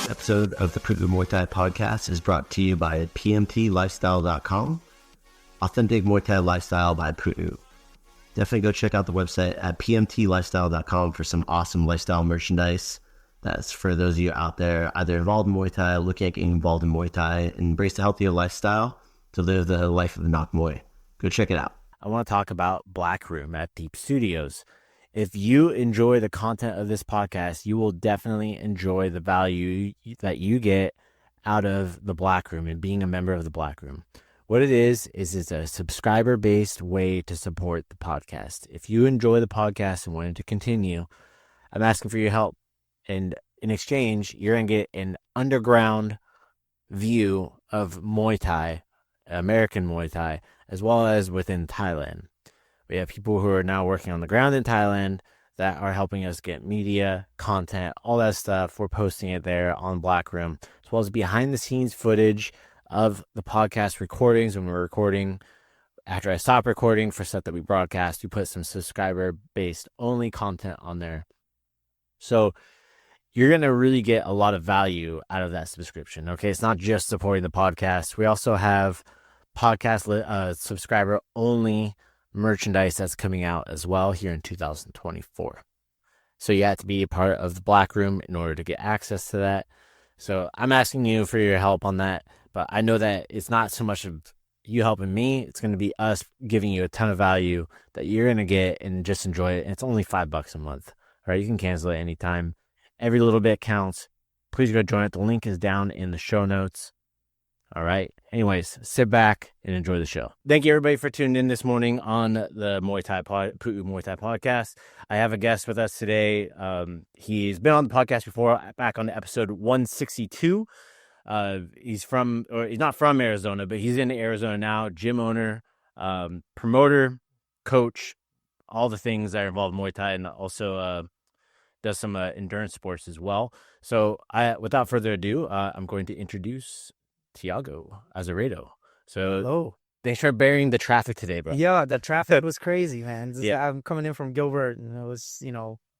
Episode of the Pu'u Muay Thai podcast is brought to you by pmtlifestyle.com. Authentic Muay Thai lifestyle by Pu'u. Definitely go check out the website at pmtlifestyle.com for some awesome lifestyle merchandise. That's for those of you out there either involved in Muay Thai, looking at getting involved in Muay Thai, and embrace a healthier lifestyle to live the life of the Nok Muay. Go check it out. I want to talk about Black Room at Deep Studios. If you enjoy the content of this podcast, you will definitely enjoy the value that you get out of the Black Room and being a member of the Black Room. What it is it's a subscriber-based way to support the podcast. If you enjoy the podcast and want it to continue, I'm asking for your help. And in exchange, you're going to get an underground view of Muay Thai, American Muay Thai, as well as within Thailand. We have people who are now working on the ground in Thailand that are helping us get media, content, all that stuff. We're posting it there on Black Room, as well as behind the scenes footage of the podcast recordings when we're recording. After I stop recording for stuff that we broadcast, we put some subscriber-based only content on there. So you're going to really get a lot of value out of that subscription. Okay, it's not just supporting the podcast. We also have podcast subscriber only merchandise that's coming out as well here in 2024. So you have to be a part of the Black Room in order to get access to that. So I'm asking you for your help on that, but I know that it's not so much of you helping me. It's going to be us giving you a ton of value that you're going to get and just enjoy it. And it's only $5 a month. All right, you can cancel it anytime. Every little bit counts. Please go join it. The link is down in the show notes. All right. Anyways, sit back and enjoy the show. Thank you, everybody, for tuning in this morning on the Pu'u Muay Thai podcast. I have a guest with us today. He's been on the podcast before, back on episode 162. He's not from Arizona, but he's in Arizona now. Gym owner, promoter, coach, all the things that are involved in Muay Thai, and also does some endurance sports as well. So without further ado, I'm going to introduce Thiago Azeredo. So hello. Thanks for bearing the traffic today, bro. Yeah, the traffic was crazy, man. Yeah. I'm coming in from Gilbert, and it was,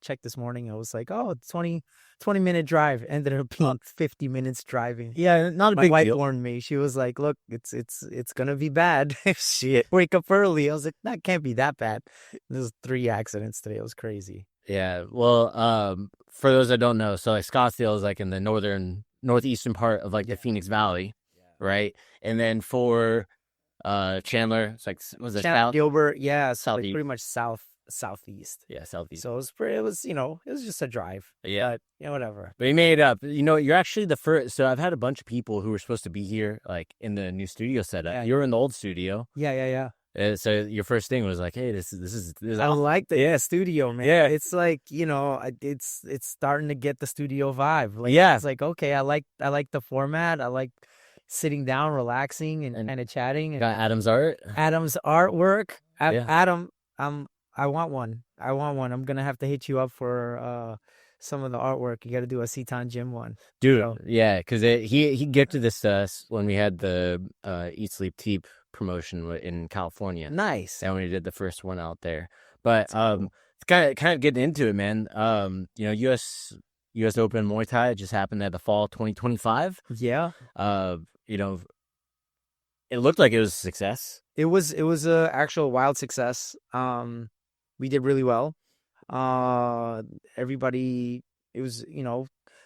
checked this morning. It was like, 20-minute drive. Ended up being 50 minutes driving. Yeah, not a My big wife deal. warned me. She was like, look, it's gonna be bad if you wake up early. I was like, that can't be that bad. There's 3 accidents today. It was crazy. Yeah, well, for those that don't know, so like Scottsdale is like in the northeastern part of like the Phoenix Valley, right? And then for Chandler, it's like, was it south? Gilbert, yeah, so like Southeast. pretty much southeast. Yeah, southeast. So it was just a drive. Yeah, but, whatever. But you made it up. You're actually the first. So I've had a bunch of people who were supposed to be here, like in the new studio setup. Yeah. You were in the old studio. Yeah. So your first thing was like, hey, this is I like the studio, man. Yeah. It's like, it's starting to get the studio vibe. Like, Yeah. It's like, okay, I like the format. I like sitting down, relaxing and kind of chatting. And got Adam's art. Adam's artwork. Yeah. Adam, I want one. I'm going to have to hit you up for some of the artwork. You got to do a Seton Gym one. Dude, So, yeah, because he gifted this to us when we had the Eat, Sleep, Teep promotion in California. nice. And we did the first one out there. But cool. it's kind of getting into it, man. US Open Muay Thai just happened at the fall 2025. Yeah. It looked like it was a success. It was a actual wild success. We did really well. Everybody, it was,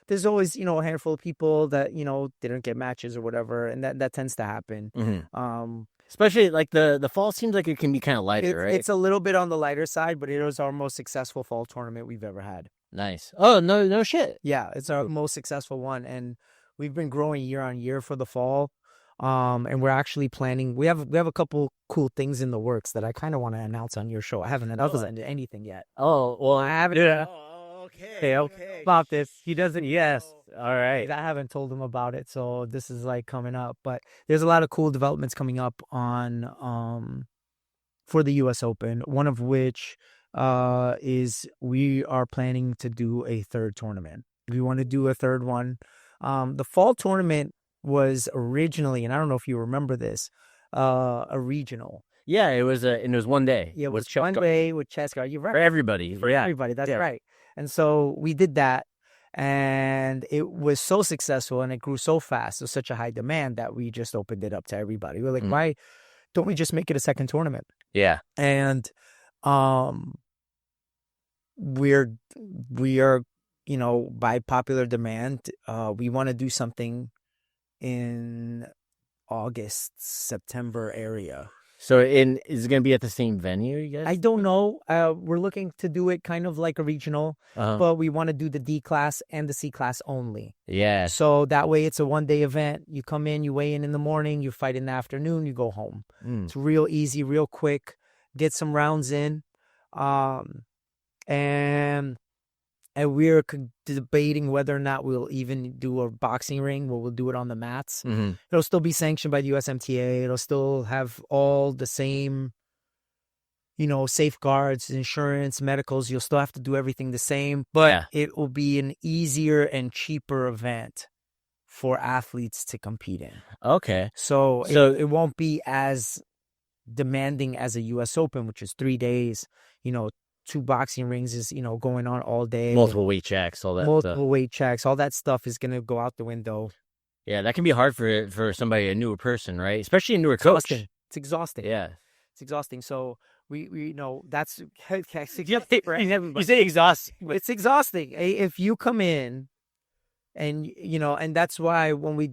there's always, a handful of people that, didn't get matches or whatever. And that tends to happen. Mm-hmm. Especially like the fall seems like it can be kind of lighter, right? It's a little bit on the lighter side, but it was our most successful fall tournament we've ever had. Nice. Oh, no shit. Yeah, it's our most successful one. And we've been growing year on year for the fall. And we're actually planning. We have a couple cool things in the works that I kind of want to announce on your show. I haven't announced anything yet. Oh, well, I haven't. Yeah. Okay. About this, he doesn't. Yes. All right. I haven't told him about it, so this is like coming up. But there's a lot of cool developments coming up on for the US Open. One of which is we are planning to do a third tournament. We want to do a third one. The fall tournament was originally, and I don't know if you remember this, a regional. Yeah, it was one day. Yeah, it was one day with chess guard. You're right. For everybody. For everybody. That's right. And so we did that. And it was so successful and it grew so fast. It was such a high demand that we just opened it up to everybody. We're like, why don't we just make it a second tournament? Yeah. And we are, you know, by popular demand, we want to do something in August, September area. So is it going to be at the same venue, you guys? I don't know. We're looking to do it kind of like a regional, but we want to do the D class and the C class only. Yeah. So that way it's a 1-day event. You come in, you weigh in the morning, you fight in the afternoon, you go home. It's real easy, real quick. Get some rounds in. And we're debating whether or not we'll even do a boxing ring, where we'll do it on the mats. It'll still be sanctioned by the USMTA. It'll still have all the same, you know, safeguards, insurance, medicals. You'll still have to do everything the same, but it will be an easier and cheaper event for athletes to compete in. Okay. So it won't be as demanding as a US Open, which is 3 days, you know, 2 boxing rings is, you know, going on all day. Multiple weight checks, all that Multiple weight checks. All that stuff is going to go out the window. Yeah, that can be hard for somebody, a newer person, right? Especially a newer coach. It's exhausting. Yeah. It's exhausting. So we you know, that's... You say exhausting. It's exhausting. If you come in and, you know, and that's why when we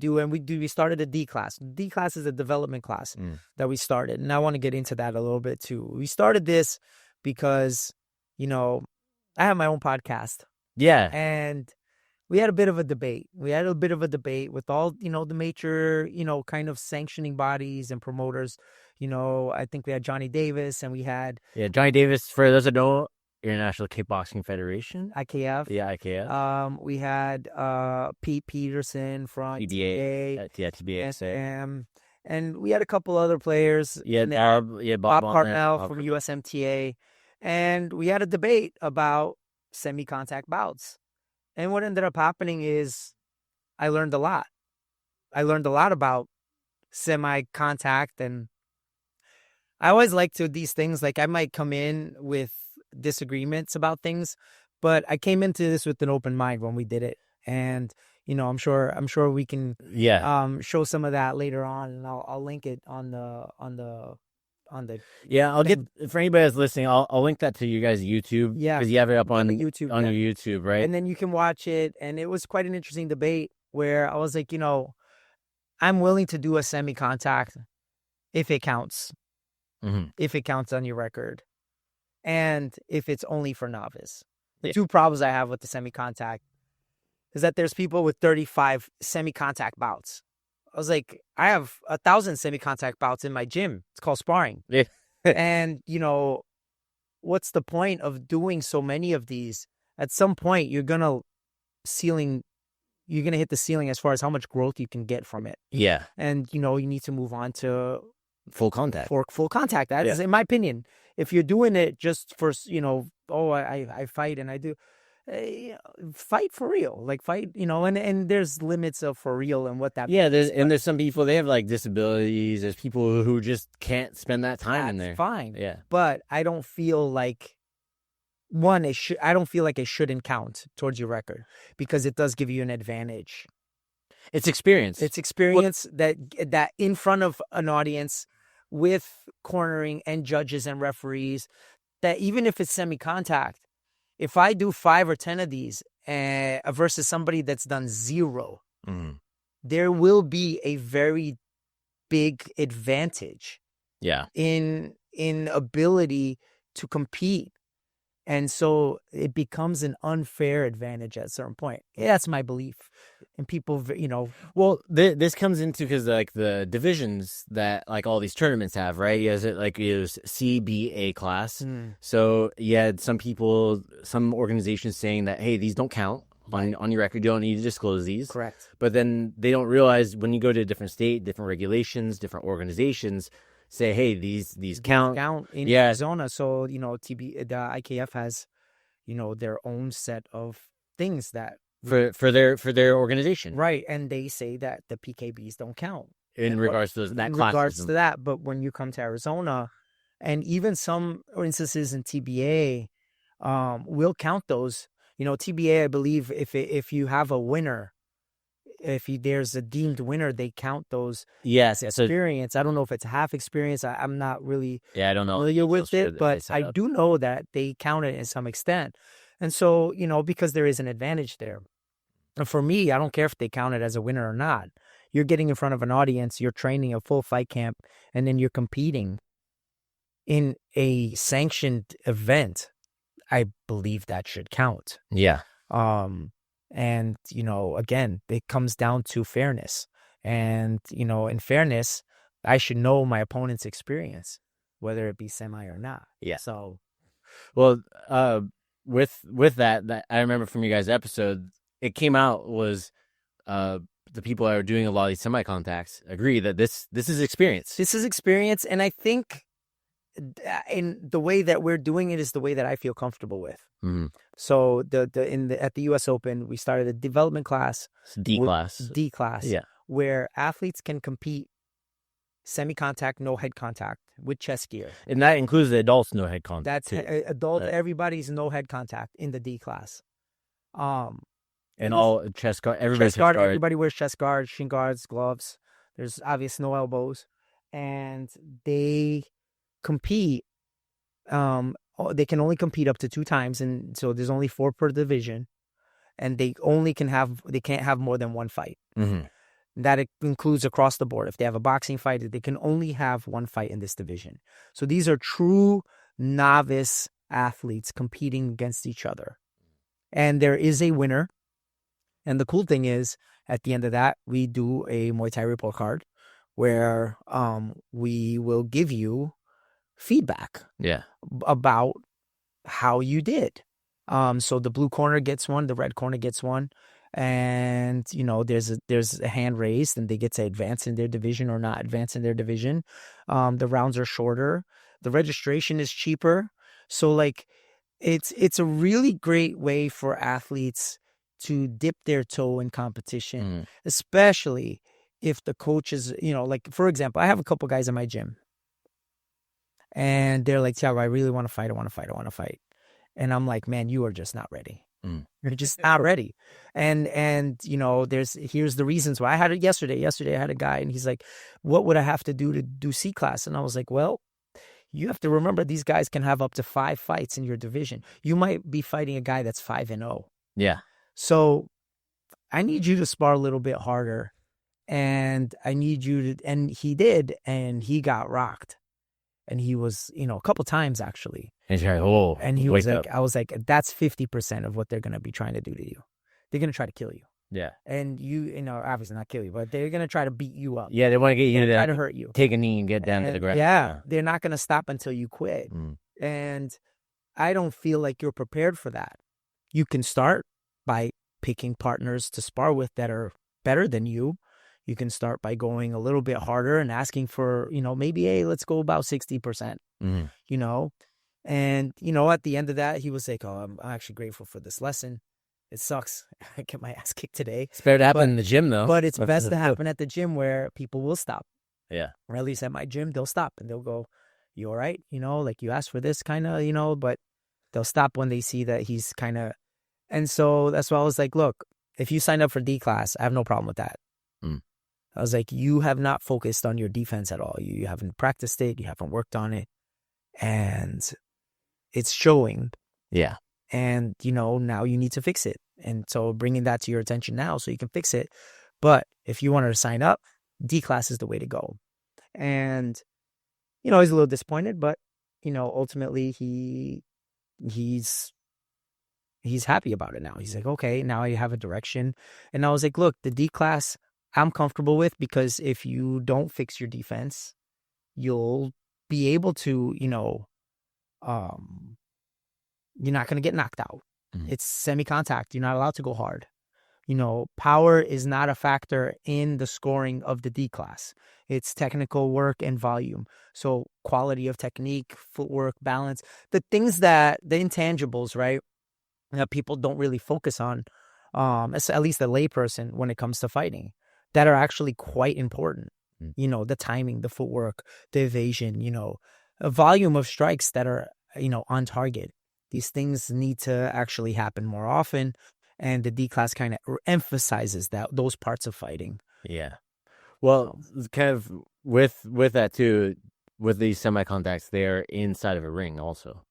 started a D class. D class is a development class that we started. And I want to get into that a little bit too. We started this because, you know, I have my own podcast. Yeah. And we had a bit of a debate. With all, you know, the major, you know, kind of sanctioning bodies and promoters. You know, I think we had Johnny Davis and we had... Yeah, Johnny Davis, for those that know, International Kickboxing Federation. IKF. Yeah, IKF. We had Pete Peterson from TBA. Yeah, TBA. And we had a couple other players. Yeah, Bob Hartnell from USMTA. And we had a debate about semi-contact bouts. And what ended up happening is I learned a lot. I learned a lot about semi-contact. And I always like to these things, like I might come in with disagreements about things, but I came into this with an open mind when we did it. And, you know, I'm sure we can show some of that later on, and I'll link it on the I'll get, for anybody that's listening, I'll link that to you guys' YouTube. Yeah, because you have it up on YouTube, on your YouTube, right? And then you can watch it. And it was quite an interesting debate where I was like, you know, I'm willing to do a semi-contact if it counts, if it counts on your record, and if it's only for novice. The 2 problems I have with the semi-contact is that there's people with 35 semi-contact bouts. I was like, I have 1,000 semi-contact bouts in my gym. It's called sparring. Yeah. And, you know, what's the point of doing so many of these? At some point, you're going to hit the ceiling as far as how much growth you can get from it. Yeah. And, you know, you need to move on to full contact. Full contact. That is, in my opinion. If you're doing it just for, you know, I fight and I do... fight for real, like fight, you know, and there's limits of for real and what that means. There's some people, they have like disabilities. There's people who just can't spend that time in there. Fine. Yeah. But I don't feel like I don't feel like it shouldn't count towards your record, because it does give you an advantage. It's experience. That in front of an audience with cornering and judges and referees, that even if it's semi-contact, if I do 5 or 10 of these versus somebody that's done 0, there will be a very big advantage. Yeah. In ability to compete. And so it becomes an unfair advantage at a certain point. Yeah, that's my belief. And people, you know... Well, this comes into, because like the divisions that like all these tournaments have, right? You have like it was C, B, A class. So you had some people, some organizations saying that, hey, these don't count on your record. You don't need to disclose these. Correct. But then they don't realize when you go to a different state, different regulations, different organizations say, hey, these count in Arizona. So, you know, the IKF has, you know, their own set of things that for their organization, right? And they say that the PKBs don't count in regards to that. In regards to that, but when you come to Arizona, and even some instances in TBA, will count those TBA, I believe if you have a winner, there's a deemed winner, they count those Yes. experience. I don't know if it's half experience. I'm not really I don't know familiar with it, but I do know that they count it in some extent. And so, because there is an advantage there. And for me, I don't care if they count it as a winner or not. You're getting in front of an audience, you're training a full fight camp, and then you're competing in a sanctioned event. I believe that should count. Yeah. And, again, it comes down to fairness. And, in fairness, I should know my opponent's experience, whether it be semi or not. Yeah. So, well, with that, I remember from you guys' episode, it came out was the people that are doing a lot of these semi-contacts agree that this is experience. This is experience, and I think in the way that we're doing it is the way that I feel comfortable with. Mm-hmm. So at the US Open, we started a development class, D class, yeah, where athletes can compete semi-contact, no head contact with chest gear, and that includes the adults no head contact. That's adult. Everybody's no head contact in the D class. And all chest guard. Everybody wears chest guards, shin guards, gloves. There's obvious no elbows, and they compete. They can only compete up to 2 times, and so there's only 4 per division, and they can't have more than 1 fight. Mm-hmm. That includes across the board. If they have a boxing fight, they can only have 1 fight in this division. So these are true novice athletes competing against each other, and there is a winner. And the cool thing is, at the end of that, we do a Muay Thai report card where we will give you feedback about how you did. So the blue corner gets 1, the red corner gets 1. And, there's a hand raised and they get to advance in their division or not advance in their division. The rounds are shorter. The registration is cheaper. So, it's a really great way for athletes to dip their toe in competition, especially if the coach is, for example, I have a couple guys in my gym and they're like, Thiago, I really want to fight. I want to fight. And I'm like, man, you are just not ready. You're just not ready. And here's the reasons why. I had it yesterday. Yesterday I had a guy and he's like, what would I have to do C class? And I was like, well, you have to remember these guys can have up to 5 fights in your division. You might be fighting a guy that's 5-0. Yeah. So I need you to spar a little bit harder, and I need you to, and he did, and he got rocked, and he was, a couple times actually. And he's like, and he was like, I was like, that's 50% of what they're going to be trying to do to you. They're going to try to kill you. Yeah. And obviously not kill you, but they're going to try to beat you up. Yeah. They want to get you to try to hurt you. Take a knee and get down to the ground. Yeah. They're not going to stop until you quit. And I don't feel like you're prepared for that. You can start by picking partners to spar with that are better than you. You can start by going a little bit harder and asking for, maybe, hey, let's go about 60%, And, at the end of that, he was like, oh, I'm actually grateful for this lesson. It sucks. I get my ass kicked today. It's better to happen in the gym, though. But it's best to happen at the gym where people will stop. Yeah. Or at least at my gym, they'll stop and they'll go, you all right? You asked for this kind of, but they'll stop when they see that he's kind of. And so that's why I was like, look, if you sign up for D class, I have no problem with that. I was like, you have not focused on your defense at all. You haven't practiced it. You haven't worked on it. And it's showing. Yeah. And, now you need to fix it. And so bringing that to your attention now so you can fix it. But if you wanted to sign up, D class is the way to go. And, he's a little disappointed, but, ultimately he's happy about it now. He's like, okay, now I have a direction. And I was like, look, the D class I'm comfortable with, because if you don't fix your defense, you'll be able to, you're not going to get knocked out. It's semi-contact. You're not allowed to go hard. Power is not a factor in the scoring of the D class. It's technical work and volume. So quality of technique, footwork, balance, the things the intangibles, right? That people don't really focus on, at least the layperson when it comes to fighting, that are actually quite important. The timing, the footwork, the evasion, a volume of strikes that are, on target. These things need to actually happen more often, and the D class kind of emphasizes those parts of fighting. Yeah. Well, kind of with that too, with these semi-contacts, they're inside of a ring also,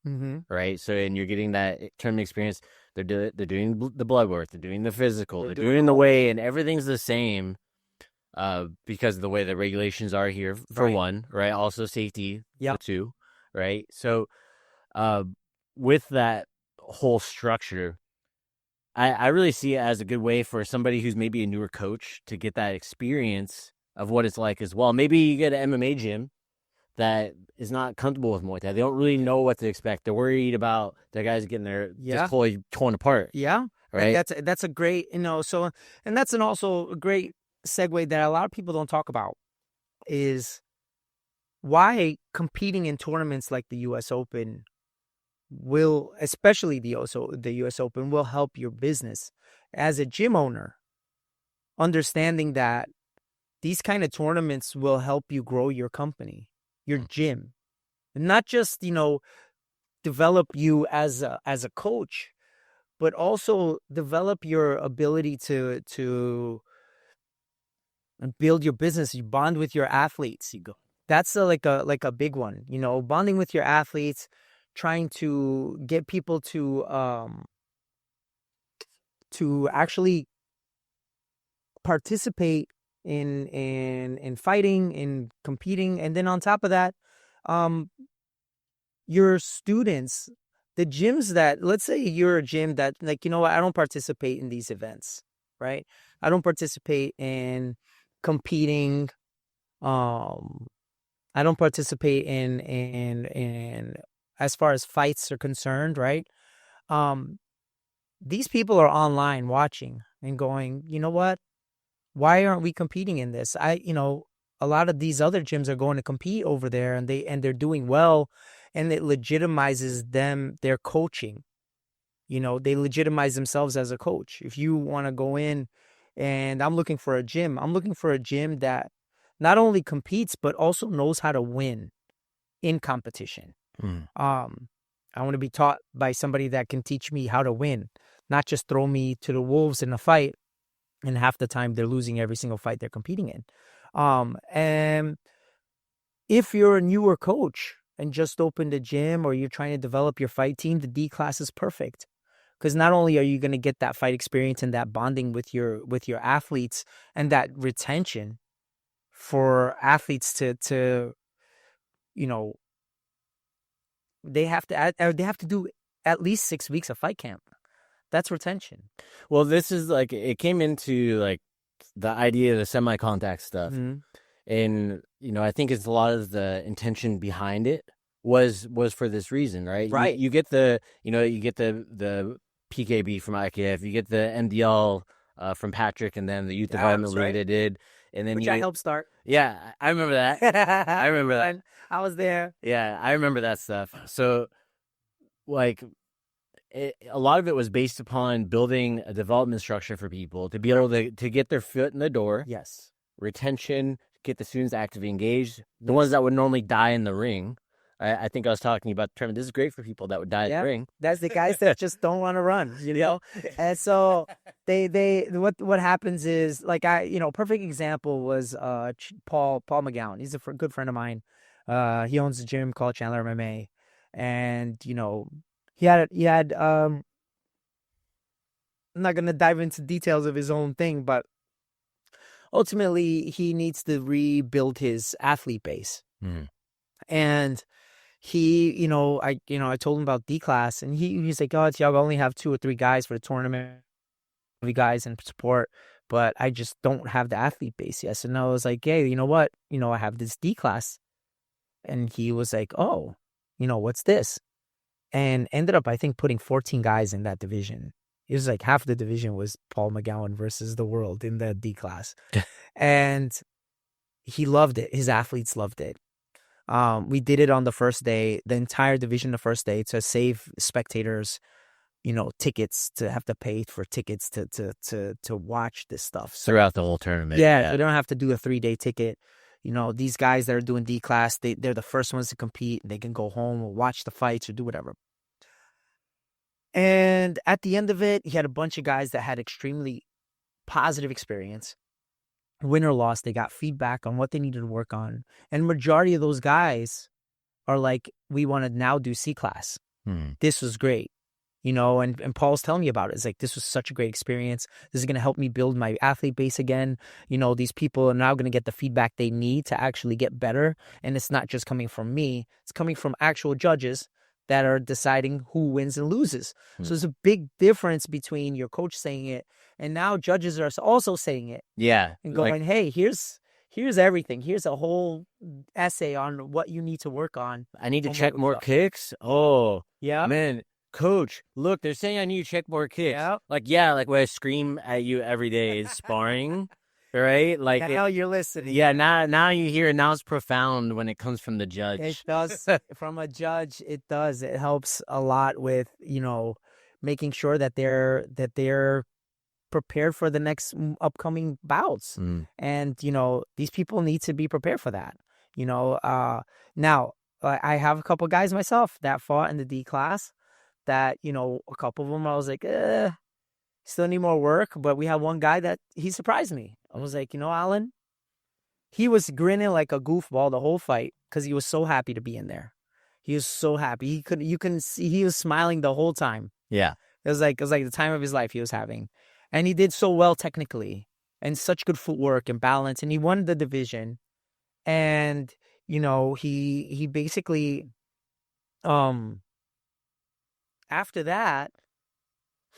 right? So, and you're getting that tournament experience. They're doing the blood work, they're doing the physical, they're doing the weigh, and everything's the same, because of the way the regulations are here for one, right? Also safety, for two, right? So, with that whole structure, I really see it as a good way for somebody who's maybe a newer coach to get that experience of what it's like as well. Maybe you get an MMA gym that is not comfortable with Muay Thai. They don't really know what to expect. They're worried about their guys getting their just totally torn apart. Yeah. Right. That's a great, so, and that's also a great segue that a lot of people don't talk about is why competing in tournaments like the US Open will, especially the US Open, will help your business as a gym owner, understanding that these kind of tournaments will help you grow your company, your gym, and not just, develop you as a coach, but also develop your ability to build your business. You bond with your athletes. That's like a big one, bonding with your athletes, trying to get people to actually participate in fighting, in competing. And then on top of that, your students, the gyms that, let's say you're a gym that, like, I don't participate in these events, right? I don't participate in competing. I don't participate in as far as fights are concerned, right? These people are online watching and going, you know what? Why aren't we competing in this? A lot of these other gyms are going to compete over there, and they're doing well, and it legitimizes their coaching. They legitimize themselves as a coach. If you want to go in, and I'm looking for a gym that not only competes but also knows how to win in competition. I want to be taught by somebody that can teach me how to win, not just throw me to the wolves in a fight, and half the time they're losing every single fight they're competing in. And if you're a newer coach and just opened a gym, or you're trying to develop your fight team, the D class is perfect. Because not only are you going to get that fight experience and that bonding with your athletes, and that retention for athletes to they have to do at least 6 weeks of fight camp. That's retention. Well, this is like, it came into like the idea of the semi-contact stuff. And, I think it's a lot of the intention behind it was for this reason, right? Right. You get the PKB from IKF, you get the MDL from Patrick, and then the Youth Development League they did. And then I helped start. Yeah, I remember that. I remember that. I was there. Yeah, I remember that stuff. So, like, a lot of it was based upon building a development structure for people to be able to get their foot in the door. Yes. Retention, get the students actively engaged. The ones that would normally die in the ring. I think I was talking about the term. This is great for people that would die in the ring. That's the guys that just don't want to run, And so what happens is, like, perfect example was Paul McGowan. He's a good friend of mine. He owns a gym called Chandler MMA, and he had I'm not gonna dive into details of his own thing, but ultimately he needs to rebuild his athlete base. And he, I told him about D class, and he's like, "Oh, Thiago, I only have 2 or 3 guys for the tournament, 3 guys in support, but I just don't have the athlete base yet." So now I was like, "Hey, you know what? I have this D class," and he was like, "Oh, what's this?" And ended up, I think, putting 14 guys in that division. It was like half the division was Paul McGowan versus the world in the D class. And he loved it. His athletes loved it. We did it on the first day, the entire division the first day, to save spectators, tickets, to have to pay for tickets to watch this stuff. So, throughout the whole tournament. Yeah, they don't have to do a 3-day ticket. These guys that are doing D class, they're the first ones to compete. They can go home or watch the fights or do whatever. And at the end of it, he had a bunch of guys that had extremely positive experience. Win or loss, they got feedback on what they needed to work on. And majority of those guys are like, we want to now do C class. This was great. And Paul's telling me about it. It's like, this was such a great experience. This is going to help me build my athlete base again. These people are now going to get the feedback they need to actually get better. And it's not just coming from me. It's coming from actual judges that are deciding who wins and loses. So there's a big difference between your coach saying it and now judges are also saying it. Yeah. And going, hey, here's everything. Here's a whole essay on what you need to work on. I need to check more kicks. Oh, yeah, man. Coach, look, they're saying I need to check more kicks. Yeah. Like when I scream at you every day is sparring, right? Like now you're listening. Yeah, now you hear it. Now it's profound when it comes from the judge. It does. From a judge, it does. It helps a lot with, making sure that they're prepared for the next upcoming bouts. And, these people need to be prepared for that. Now, I have a couple guys myself that fought in the D class that, a couple of them, I was like, still need more work. But we have one guy that he surprised me. I was like, Alan, he was grinning like a goofball the whole fight because he was so happy to be in there. He was so happy. You can see he was smiling the whole time. Yeah. It was like the time of his life he was having. And he did so well technically and such good footwork and balance. And he won the division. And, he basically, after that,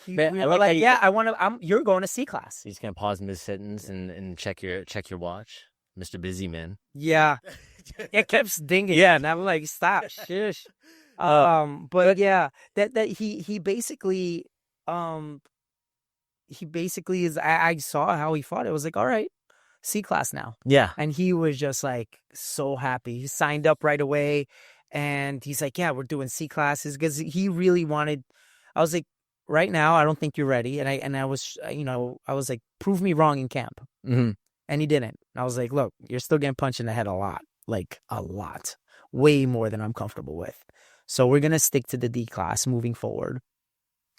you're going to C class. He's going to pause mid sentence and check your watch. Mr. Busy Man. Yeah. It kept dinging. Yeah. And I'm like, stop, shush. But yeah, that he basically is, I saw how he fought. It was like, all right, C class now. Yeah. And he was just like so happy. He signed up right away and he's like, yeah, we're doing C classes because he really wanted, I was like, right now, I don't think you're ready. And I was, I was like, prove me wrong in camp. Mm-hmm. And he didn't. I was like, look, you're still getting punched in the head a lot, way more than I'm comfortable with. So we're going to stick to the D class moving forward.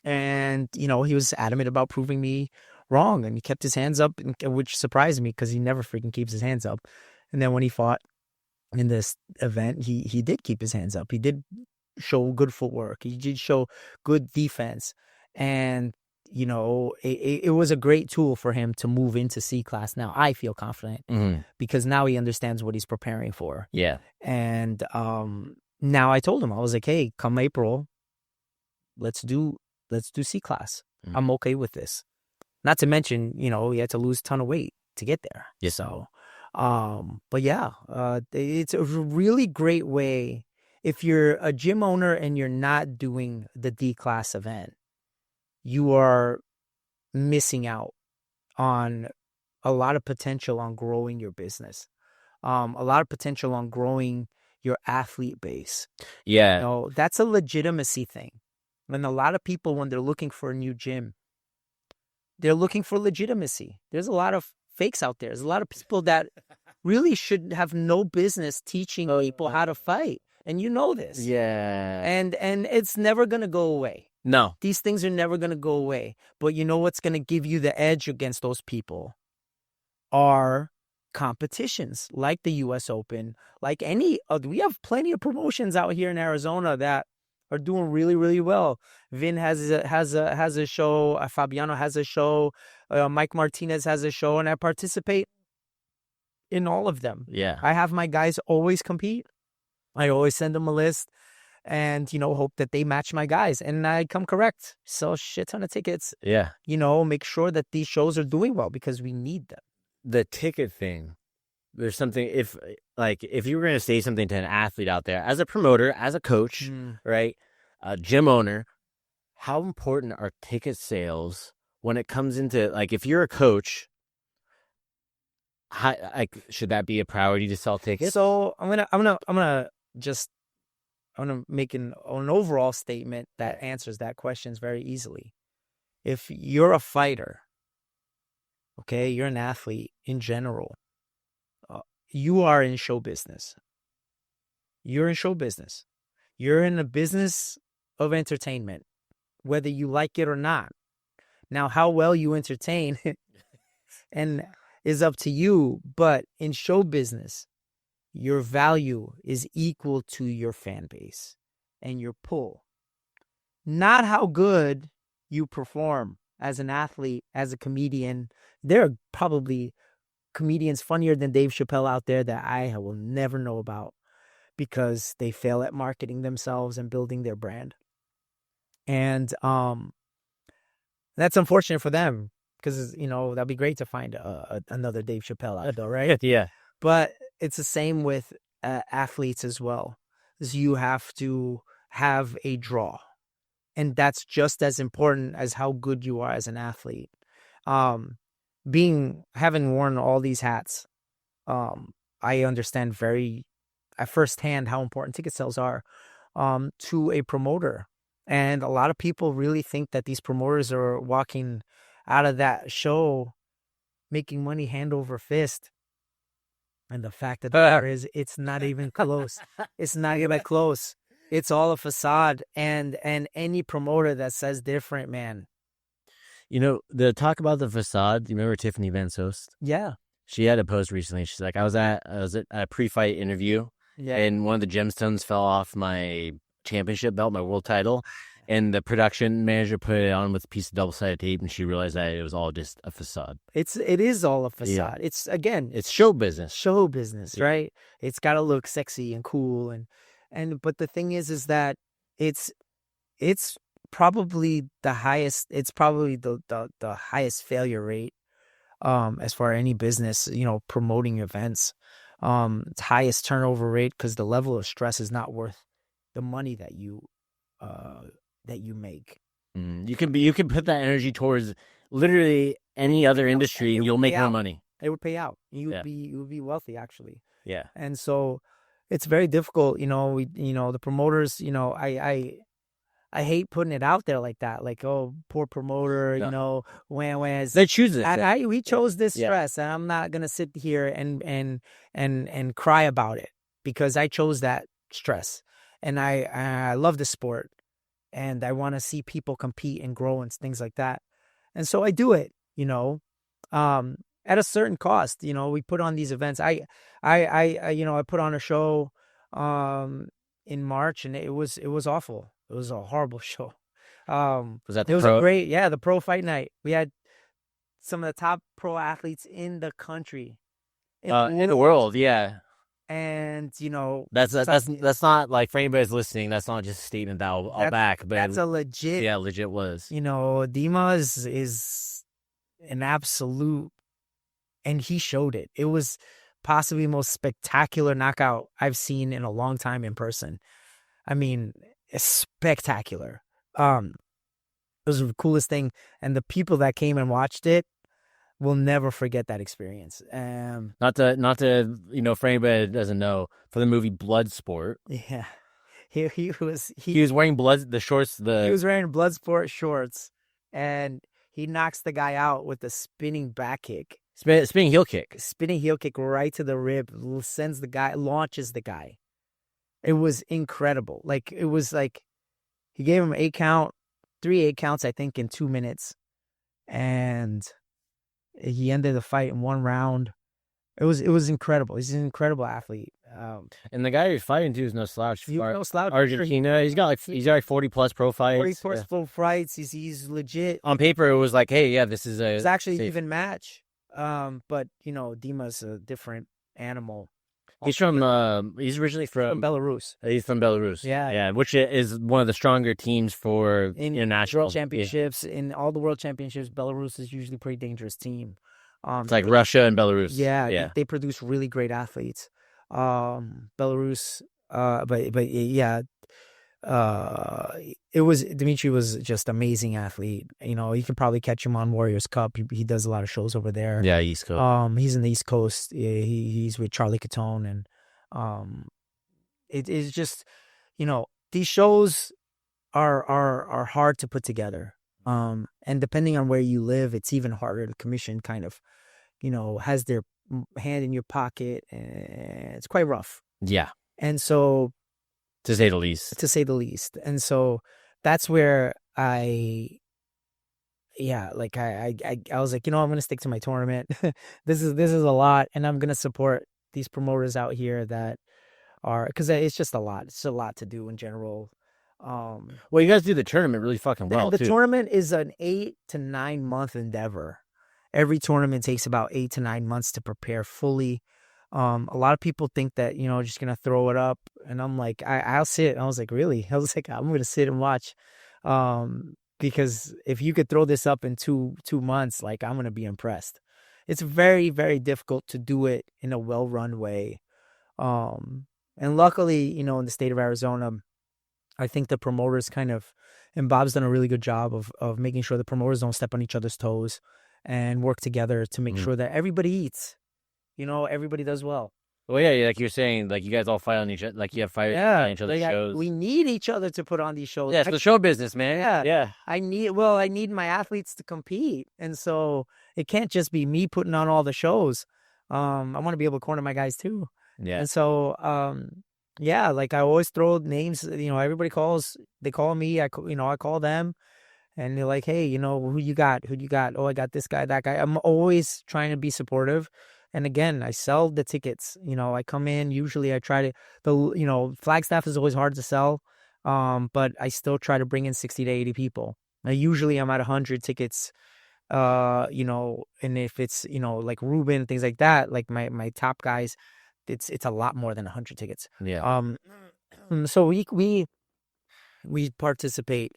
And, he was adamant about proving me wrong. And he kept his hands up, which surprised me because he never freaking keeps his hands up. And then when he fought in this event, he did keep his hands up. He did show good footwork. He did show good defense. And, it was a great tool for him to move into C class. Now I feel confident because now he understands what he's preparing for. Yeah. And now I told him, I was like, hey, come April, let's do C class. I'm okay with this. Not to mention, he had to lose a ton of weight to get there. Yes. So, but yeah, it's a really great way. If you're a gym owner and you're not doing the D class event, you are missing out on a lot of potential on growing your business, a lot of potential on growing your athlete base. Yeah. That's a legitimacy thing. And a lot of people, when they're looking for a new gym, they're looking for legitimacy. There's a lot of fakes out there. There's a lot of people that really should have no business teaching people how to fight. And you know this. Yeah. And it's never going to go away. No. These things are never going to go away. But you know what's going to give you the edge against those people are competitions like the US Open, like we have plenty of promotions out here in Arizona that are doing really, really well. Vin has a show. Fabiano has a show. Mike Martinez has a show, and I participate in all of them. Yeah. I have my guys always compete. I always send them a list and, hope that they match my guys. And I come correct. Sell a shit ton of tickets. Yeah. Make sure that these shows are doing well because we need them. The ticket thing, there's something, if you were going to say something to an athlete out there, as a promoter, as a coach, right, a gym owner, how important are ticket sales when it comes into, if you're a coach, should that be a priority to sell tickets? So I'm gonna make an overall statement that answers that question very easily. If you're a fighter, okay, you're an athlete in general, you are in show business. You're in show business. You're in the business of entertainment. whether you like it or not. Now, how well you entertain and is up to you, but in show business, your value is equal to your fan base and your pull. Not how good you perform as an athlete, as a comedian. There are probably comedians funnier than Dave Chappelle out there that I will never know about because they fail at marketing themselves and building their brand. And that's unfortunate for them because, that'd be great to find another Dave Chappelle out there, right? Yeah. But it's the same with athletes as well. Is you have to have a draw. And that's just as important as how good you are as an athlete. Having worn all these hats, I understand at firsthand how important ticket sales are to a promoter. And a lot of people really think that these promoters are walking out of that show making money hand over fist. And the fact that there is, it's not even close. It's not even close. It's all a facade. And any promoter that says different, man. The talk about the facade, you remember Tiffany Van Soest? Yeah. She had a post recently. She's like, I was at a pre-fight interview, and one of the gemstones fell off my championship belt, my world title, and the production manager put it on with a piece of double-sided tape, and she realized that it was all just a facade. It is all a facade. Yeah. It's show business. Show business, right? It's got to look sexy and cool, but the thing is that it's probably the highest. It's probably the highest failure rate as far as any business, promoting events. It's highest turnover rate because the level of stress is not worth the money that you make. You can put that energy towards literally any other industry, and you'll make more money. It would pay out. You would be wealthy, actually. Yeah. And so it's very difficult. The promoters. I hate putting it out there like that. Like, oh, poor promoter. No. Whereas they choose it. We chose this stress, and I'm not gonna sit here and cry about it because I chose that stress, and I love the sport, and I want to see people compete and grow and things like that, and so I do it. At a certain cost. We put on these events. I put on a show in March, and it was awful. It was a horrible show. Was that it was a great, the pro fight night. We had some of the top pro athletes in the country, in the world, yeah. And that's not like for anybody that's listening. That's not just a statement that I'll back, but that's a legit. Yeah, legit was. Dima is an absolute, and he showed it. It was possibly the most spectacular knockout I've seen in a long time in person. I mean, it's spectacular. It was the coolest thing, and the people that came and watched it will never forget that experience. Not to for anybody that doesn't know, for the movie Bloodsport. Yeah, he was wearing the shorts. He was wearing Bloodsport shorts, and he knocks the guy out with a spinning back kick. Spinning heel kick right to the rib, sends the guy, launches the guy. It was incredible. Like, it was like he gave him 3 8 counts, I think, in 2 minutes. And he ended the fight in 1 round. It was incredible. He's an incredible athlete. And the guy he's fighting too is no slouch. No slouch. Argentina. He's got like 40 plus pro fights. 40 plus pro fights. He's legit. On paper, it was like, hey, yeah, this is It's actually an even match. But Dima's a different animal. He's originally from Belarus. He's from Belarus. Yeah, which is one of the stronger teams for international world championships. In all the world championships, Belarus is usually a pretty dangerous team. It's like Russia and Belarus. Yeah. They produce really great athletes. Belarus, but yeah. Dimitri was just amazing athlete. You can probably catch him on Warriors Cup. He does a lot of shows over there. Yeah, East Coast. He's in the East Coast. He's with Charlie Catone, and it is just, these shows are hard to put together. And depending on where you live, it's even harder. The commission kind of, has their hand in your pocket, and it's quite rough. Yeah. And so, to say the least. And so that's where like I was like, I'm going to stick to my tournament. This is a lot, and I'm going to support these promoters out here that are, because it's just a lot. It's a lot to do in general. Well, you guys do the tournament really fucking well, the too. tournament is an 8 to 9 month endeavor. Every tournament takes about 8 to 9 months to prepare fully. A lot of people think that, just going to throw it up. And I'm like, I'll sit. I was like, really? I was like, I'm going to sit and watch. Because if you could throw this up in 2 months, like, I'm going to be impressed. It's very, very difficult to do it in a well-run way. And luckily, in the state of Arizona, I think the promoters and Bob's done a really good job of making sure the promoters don't step on each other's toes and work together to make sure that everybody eats. Everybody does well. Well, yeah, like you're saying, like you guys all fight on each other, like you have fight on each other's shows. We need each other to put on these shows. Yeah, it's the show business, man. Yeah. I need my athletes to compete, and so it can't just be me putting on all the shows. I want to be able to corner my guys too. Yeah. And so, like I always throw names. Everybody they call me. I call them. And they're like, hey, who you got? Who you got? Oh, I got this guy, that guy. I'm always trying to be supportive. And again, I sell the tickets. I come in. Usually I try to, Flagstaff is always hard to sell. But I still try to bring in 60 to 80 people. Now, usually I'm at 100 tickets, and if it's, like Ruben, things like that, like my top guys, it's a lot more than 100 tickets. Yeah. So we participate,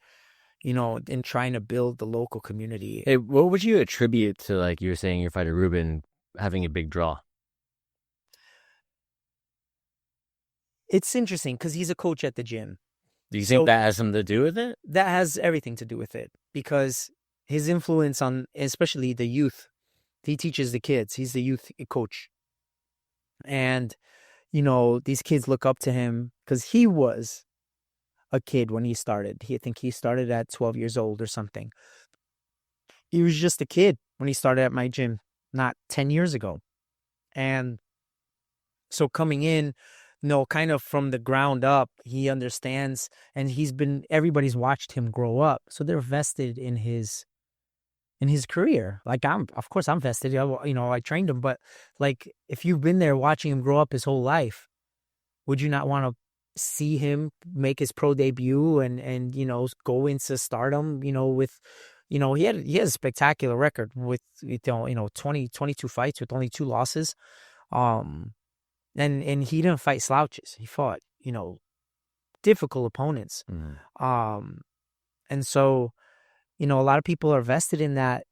in trying to build the local community. Hey, what would you attribute to, like you were saying, your fighter Ruben having a big draw? It's interesting because he's a coach at the gym. Do you think that has something to do with it? That has everything to do with it, because his influence on, especially the youth, he teaches the kids. He's the youth coach. And, these kids look up to him because he was a kid when he started. I think he started at 12 years old or something. He was just a kid when he started at my gym, not 10 years ago. And so coming in, kind of from the ground up, he understands, and everybody's watched him grow up. So they're vested in his career. Like of course I'm vested. I trained him, but like if you've been there watching him grow up his whole life, would you not want to see him make his pro debut and go into stardom, with, he has a spectacular record with, 22 fights with only 2 losses. And he didn't fight slouches. He fought, difficult opponents. Mm-hmm. And so, a lot of people are vested in that.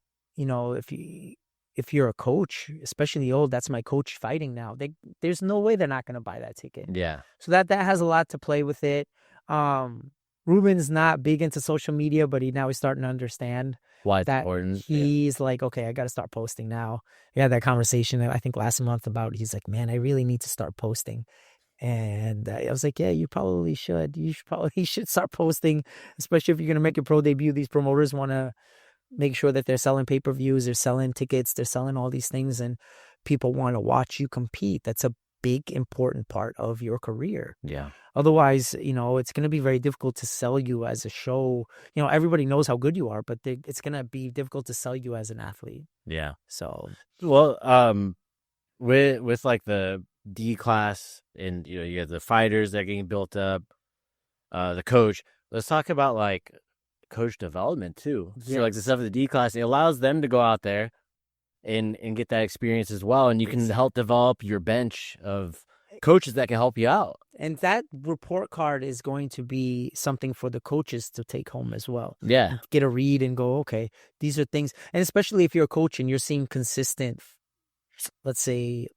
If you're a coach, especially that's my coach fighting now. There's no way they're not going to buy that ticket. Yeah. So that has a lot to play with it. Ruben's not big into social media, but he's starting to understand why it's that important. He's like, okay, I got to start posting now. We had that conversation, I think last month, about, he's like, man, I really need to start posting. And I was like, yeah, you probably should. You should start posting, especially if you're going to make your pro debut. These promoters want to make sure that they're selling pay-per-views, they're selling tickets, they're selling all these things, and people want to watch you compete. That's a big, important part of your career. Yeah. Otherwise, it's going to be very difficult to sell you as a show. Everybody knows how good you are, but it's going to be difficult to sell you as an athlete. Yeah. So, well, with like the D class, and you have the fighters that are getting built up, the coach. Let's talk about like coach development too. So like the stuff of the D class, it allows them to go out there and get that experience as well, and you can help develop your bench of coaches that can help you out. And that report card is going to be something for the coaches to take home as well. Yeah. Get a read and go, okay, these are things. And especially if you're a coach and you're seeing consistent, let's say,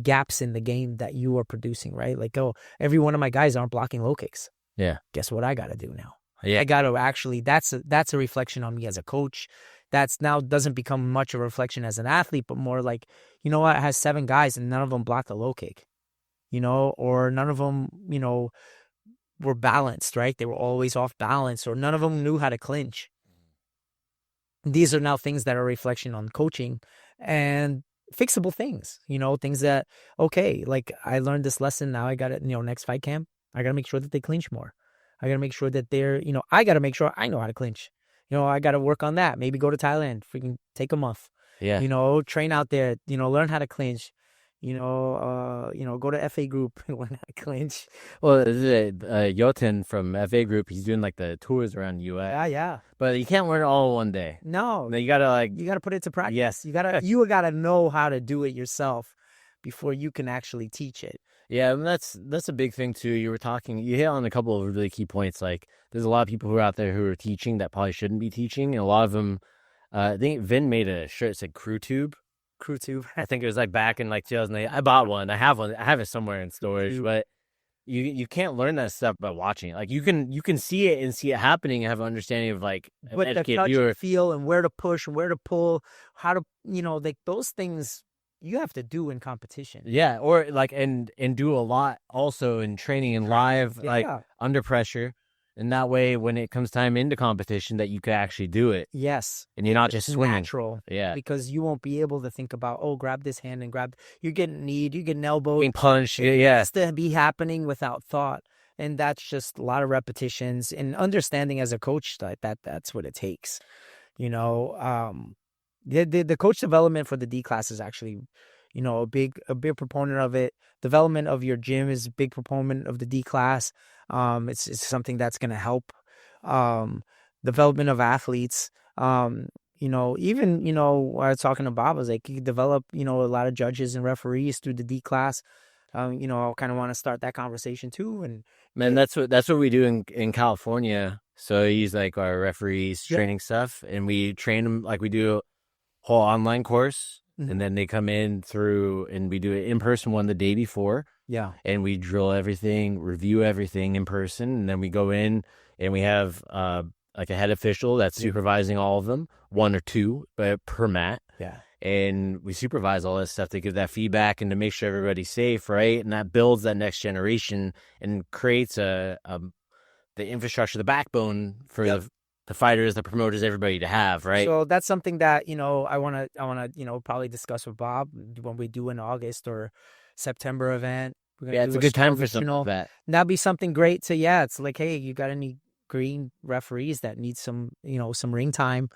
gaps in the game that you are producing, right? Like, every one of my guys aren't blocking low kicks. Yeah. Guess what I got to do now? Yeah. I got to actually, that's a reflection on me as a coach. That's now doesn't become much of a reflection as an athlete, but more like, I has 7 guys and none of them blocked a low kick, or none of them, were balanced, right? They were always off balance, or none of them knew how to clinch. These are now things that are a reflection on coaching and fixable things, things that, okay, like I learned this lesson. Now I got it, next fight camp. I got to make sure that they clinch more. I got to make sure that they're, I got to make sure I know how to clinch. I got to work on that. Maybe go to Thailand, freaking take a month. Yeah. Train out there, learn how to clinch. Go to FA group and learn how to clinch. Well, Yotin from FA group, he's doing like the tours around the US. Yeah. But you can't learn it all in one day. No. You gotta put it to practice. Yes. You gotta know how to do it yourself before you can actually teach it. Yeah, and that's a big thing too. You hit on a couple of really key points. Like, there's a lot of people who are out there who are teaching that probably shouldn't be teaching, and a lot of them. I think Vin made a shirt that said "Crew Tube." I think it was like back in like 2008. I bought one. I have one. I have it somewhere in storage. But you can't learn that stuff by watching it. Like, you can see it and see it happening and have an understanding of like. But the touch and feel and where to push and where to pull, how to like those things. You have to do in competition. Yeah, or like and do a lot also in training and live, like under pressure. And that way, when it comes time into competition, that you can actually do it. Yes. And you're not just swinging. Natural. Yeah. Because you won't be able to think about, grab this hand and grab. You're getting kneed, you're getting elbowed. Being punched. Yeah. It's to be happening without thought. And that's just a lot of repetitions and understanding as a coach that's what it takes. The coach development for the D class is actually, a big proponent of it. Development of your gym is a big proponent of the D class. It's something that's going to help. Development of athletes. Even I was talking to Bob, I was like, you could develop, a lot of judges and referees through the D class. I kind of want to start that conversation too. And man, that's what we do in California. So he's like our referees training stuff, and we train them like we do a whole online course. Mm-hmm. And then they come in through, and we do an in-person one the day before. Yeah. And we drill everything, review everything in person. And then we go in and we have like a head official that's supervising all of them, one or two per mat. Yeah. And we supervise all this stuff to give that feedback and to make sure everybody's safe, right? And that builds that next generation and creates the infrastructure, the backbone for the fighters, the promoters, everybody to have, right? So that's something that, I want to, probably discuss with Bob when we do an August or September event. It's a good time for something like that. That'd be something great to, it's like, hey, you got any green referees that need some, some ring time?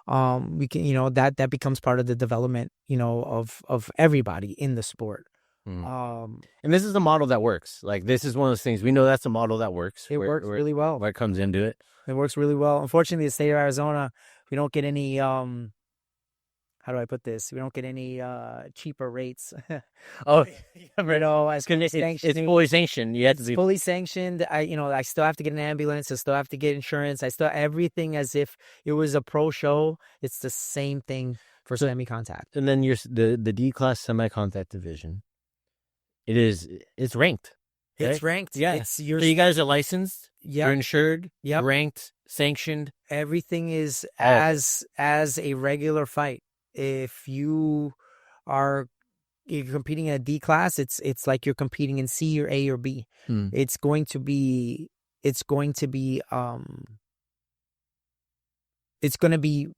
We can, that becomes part of the development, of everybody in the sport. And this is a model that works. Like, this is one of those things, we know that's a model that works. It works really well. Where it comes into it. It works really well. Unfortunately, the state of Arizona, we don't get any, how do I put this? We don't get any cheaper rates. It's fully sanctioned. You have to be fully sanctioned. I still have to get an ambulance. I still have to get insurance. Everything as if it was a pro show. It's the same thing for semi-contact. And then the D class semi-contact division. It's ranked. Right? It's ranked. Yeah. So you guys are licensed. Yeah. You're insured. Yeah. Ranked. Sanctioned. Everything is as a regular fight. If you're competing in a D class, it's like you're competing in C or A or B. It's going to be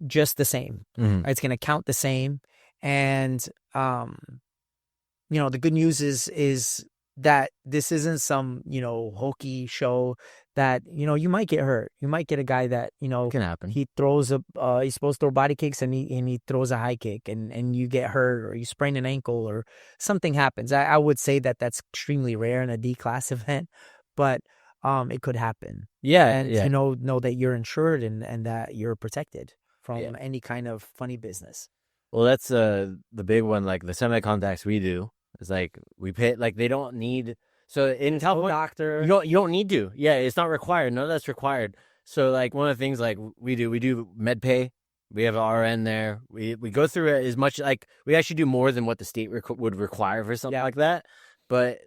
just the same. It's going to count the same. And the good news is that this isn't some hokey show that you might get hurt. You might get a guy that can happen. He throws he's supposed to throw body kicks and he throws a high kick and you get hurt or you sprain an ankle or something happens. I would say that that's extremely rare in a D class event, but it could happen. And know that you're insured and that you're protected from any kind of funny business. Well, that's the big one. Like the semi-contacts we do is like we pay, like they don't need. So in California, doctor, you don't need to. Yeah, it's not required. None of that's required. So like one of the things like we do med pay. We have an RN there. We go through it as much, like we actually do more than what the state would require for something like that. But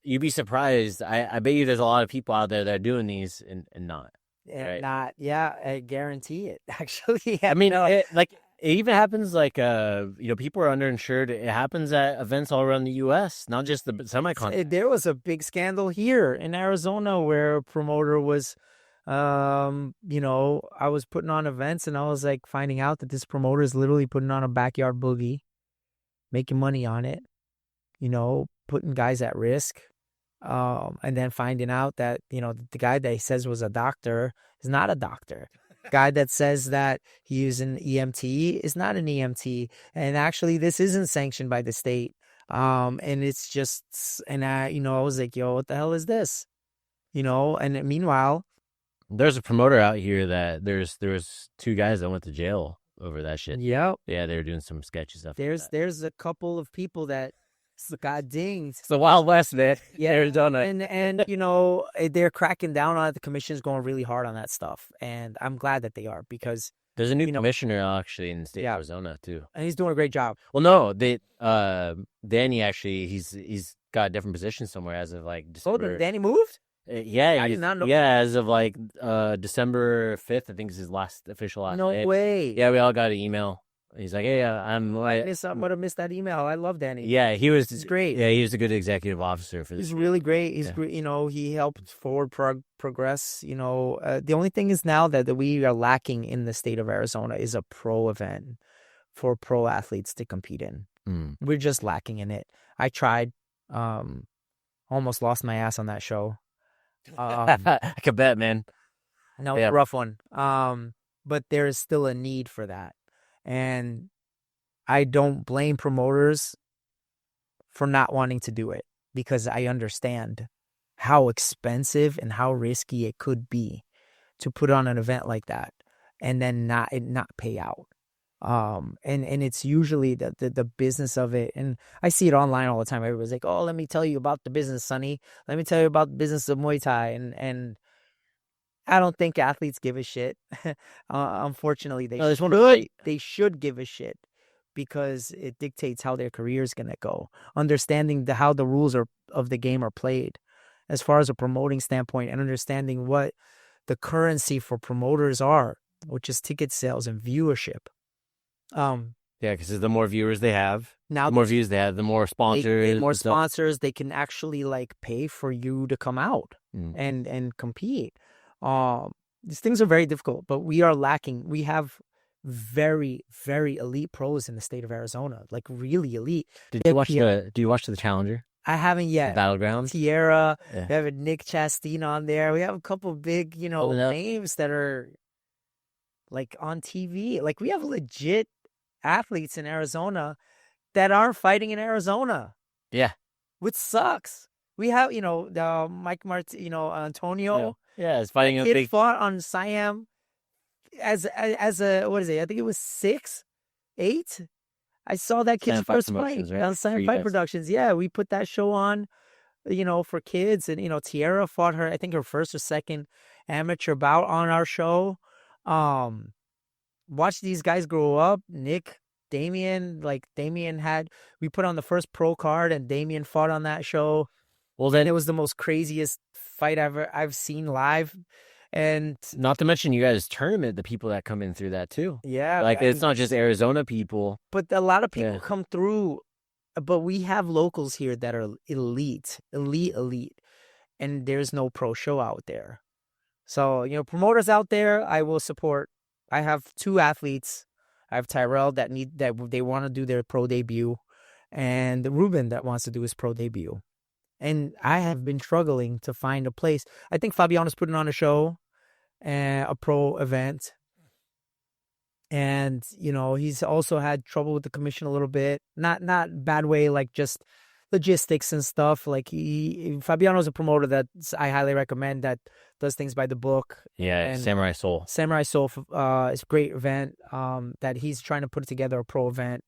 you'd be surprised. I bet you there's a lot of people out there that are doing these and not. Right? Not. Yeah, I guarantee it. Actually, I mean, it even happens like, people are underinsured. It happens at events all around the U.S., not just the semi-contact. There was a big scandal here in Arizona where a promoter was, I was putting on events and I was like finding out that this promoter is literally putting on a backyard boogie, making money on it, putting guys at risk. And then finding out that, the guy that he says was a doctor is not a doctor. Guy that says that he is an EMT is not an EMT. And actually, this isn't sanctioned by the state. And it's just, and I was like, yo, what the hell is this? And meanwhile, there's a promoter out here that there was 2 guys that went to jail over that shit. Yep. Yeah, they were doing some sketchy stuff. There's a couple of people that got dinged. It's the Wild West, man. Yeah, Arizona. And they're cracking down on it. The commission's going really hard on that stuff, and I'm glad that they are, because there's a new commissioner actually in the state of Arizona too, and he's doing a great job. Well, no, Danny actually he's got a different position somewhere as of like December. Oh, Danny moved? Yeah, I did not know. Yeah, as of like December 5th, I think is his official last day. No way. Yeah, we all got an email. He's like, hey, I would have missed that email. I love Danny. Yeah, he's great. Yeah, he was a good executive officer for this. He's really great. He's great. He helped forward progress. The only thing is now that we are lacking in the state of Arizona is a pro event for pro athletes to compete in. We're just lacking in it. I tried, almost lost my ass on that show. I could bet, man. No, it's a rough one. But there is still a need for that. And I don't blame promoters for not wanting to do it, because I understand how expensive and how risky it could be to put on an event like that and then not pay out. And it's usually the business of it. And I see it online all the time. Everybody's like, oh, let me tell you about the business, Sonny. Let me tell you about the business of Muay Thai. And I don't think athletes give a shit. Unfortunately, they should give a shit, because it dictates how their career is going to go. Understanding how the rules of the game are played as far as a promoting standpoint, and understanding what the currency for promoters are, which is ticket sales and viewership. Yeah, because the more viewers they have, now the more views they have, the more sponsors. More sponsors, they can actually pay for you to come out and compete. These things are very difficult, but we are lacking. We have very, very elite pros in the state of Arizona, really elite. Do you watch the Challenger? I haven't yet. Battlegrounds. Tierra. Yeah. We have Nick Chastain on there. We have a couple big, names that are on TV. We have legit athletes in Arizona that aren't fighting in Arizona. Yeah. Which sucks. We have, Mike Antonio. Yeah, it's fighting a big. Fought on Siam as a, what is it? I think it was 6, 8. I saw that kid's first fight on Siam Fight Productions. Yeah, we put that show on, for kids. And, Tierra fought her, I think her first or second amateur bout on our show. Watch these guys grow up. Nick, Damien, we put on the first pro card, and Damien fought on that show. Well, then it was the most craziest fight I've seen live. And not to mention you guys' tournament, the people that come in through that too. Yeah. It's not just Arizona people. But a lot of people come through, but we have locals here that are elite. And there's no pro show out there. So, promoters out there, I will support. I have 2 athletes. I have Tyrell that they want to do their pro debut, and Ruben that wants to do his pro debut. And I have been struggling to find a place. I think Fabiano's putting on a show, a pro event. And, he's also had trouble with the commission a little bit. Not bad way, just logistics and stuff. Fabiano's a promoter that I highly recommend, that does things by the book. Yeah, and Samurai Soul. Samurai Soul is a great event that he's trying to put together, a pro event.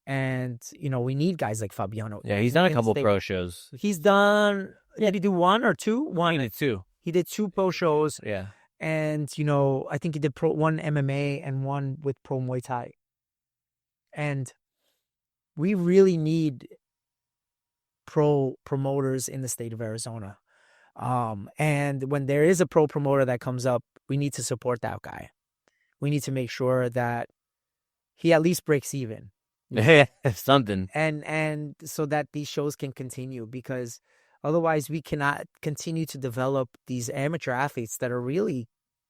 And, we need guys like Fabiano. Yeah, he's done a couple pro shows. He's done, did he do 1 or 2? One. He did 2. He did 2 pro shows. Yeah. And, I think he did 1 MMA and 1 with Pro Muay Thai. And we really need pro promoters in the state of Arizona. And when there is a pro promoter that comes up, we need to support that guy. We need to make sure that he at least breaks even. Yeah, something. And so that these shows can continue, because otherwise we cannot continue to develop these amateur athletes that are really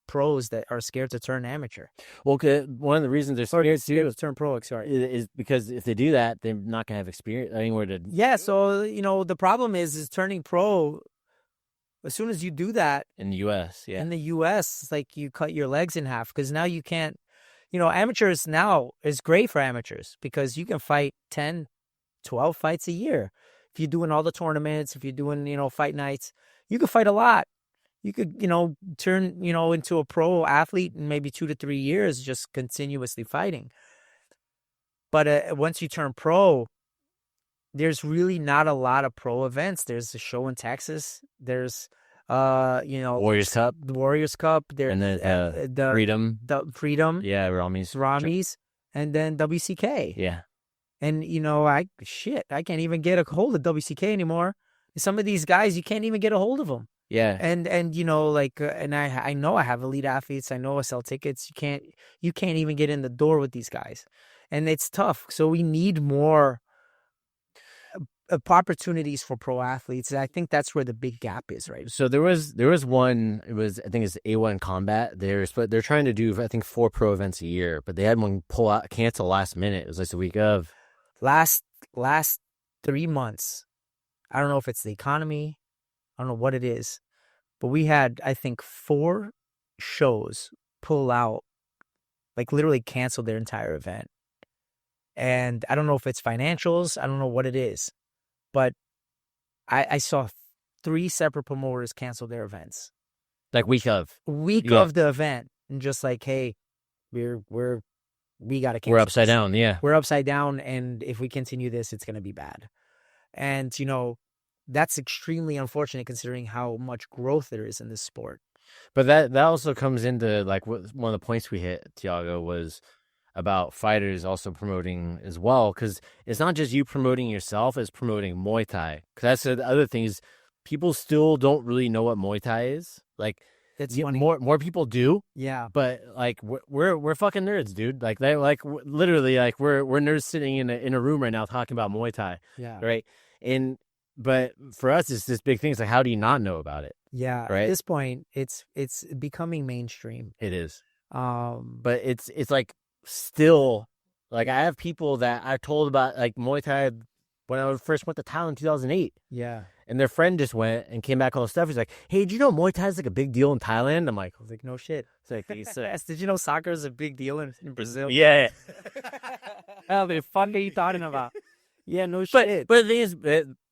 pros that are scared to turn amateur. Well, one of the reasons they're scared to turn pro, sorry, is because if they do that, they're not gonna have experience anywhere to. Yeah, so the problem is turning pro. As soon as you do that In the U.S., yeah. In the U.S., it's like you cut your legs in half because now you can't. Amateurs now is great for amateurs because you can fight 10, 12 fights a year. If you're doing all the tournaments, if you're doing, fight nights, you could fight a lot. You could, turn, into a pro athlete in maybe 2 to 3 years, just continuously fighting. But once you turn pro, there's really not a lot of pro events. There's a show in Texas. There's, Warriors Cup. The Warriors Cup. There, and then Freedom. The Freedom. Yeah, Rami's. And then WCK. Yeah. And, I can't even get a hold of WCK anymore. Some of these guys, you can't even get a hold of them. Yeah. And I know I have elite athletes. I know I sell tickets. You can't even get in the door with these guys. And it's tough. So we need more opportunities for pro athletes. And I think that's where the big gap is, right? So there was one, I think it's A1 Combat. They're trying to do, I think, 4 pro events a year, but they had one cancel last minute. It was like the week of. Last 3 months. I don't know if it's the economy. I don't know what it is, but we had, I think, 4 shows pull out, like literally cancel their entire event. And I don't know if it's financials. I don't know what it is, but I saw 3 separate promoters cancel their events. Like week of the event, and just like, hey, we got to cancel. We're upside down. Yeah, we're upside down, and if we continue this, it's going to be bad. And that's extremely unfortunate considering how much growth there is in this sport. But that also comes into like one of the points we hit, Thiago, was about fighters also promoting as well, because it's not just you promoting yourself, it's promoting Muay Thai. Because that's the other thing is people still don't really know what Muay Thai is. Like, it's funny. More people do. Yeah. But like we're fucking nerds, dude. Like they literally like we're nerds sitting in a room right now talking about Muay Thai. Yeah. Right. But for us, it's this big thing. It's like, how do you not know about it? Yeah. Right. At this point, it's becoming mainstream. It is. But it's like still, like I have people that I told about like Muay Thai when I first went to Thailand in 2008. Yeah. And their friend just went and came back all the stuff. He's like, hey, did you know Muay Thai is like a big deal in Thailand? I was like, no shit. It's like, did you know soccer is a big deal in Brazil? Yeah. How the fuck are you talking about? Yeah, no shit. But the thing is,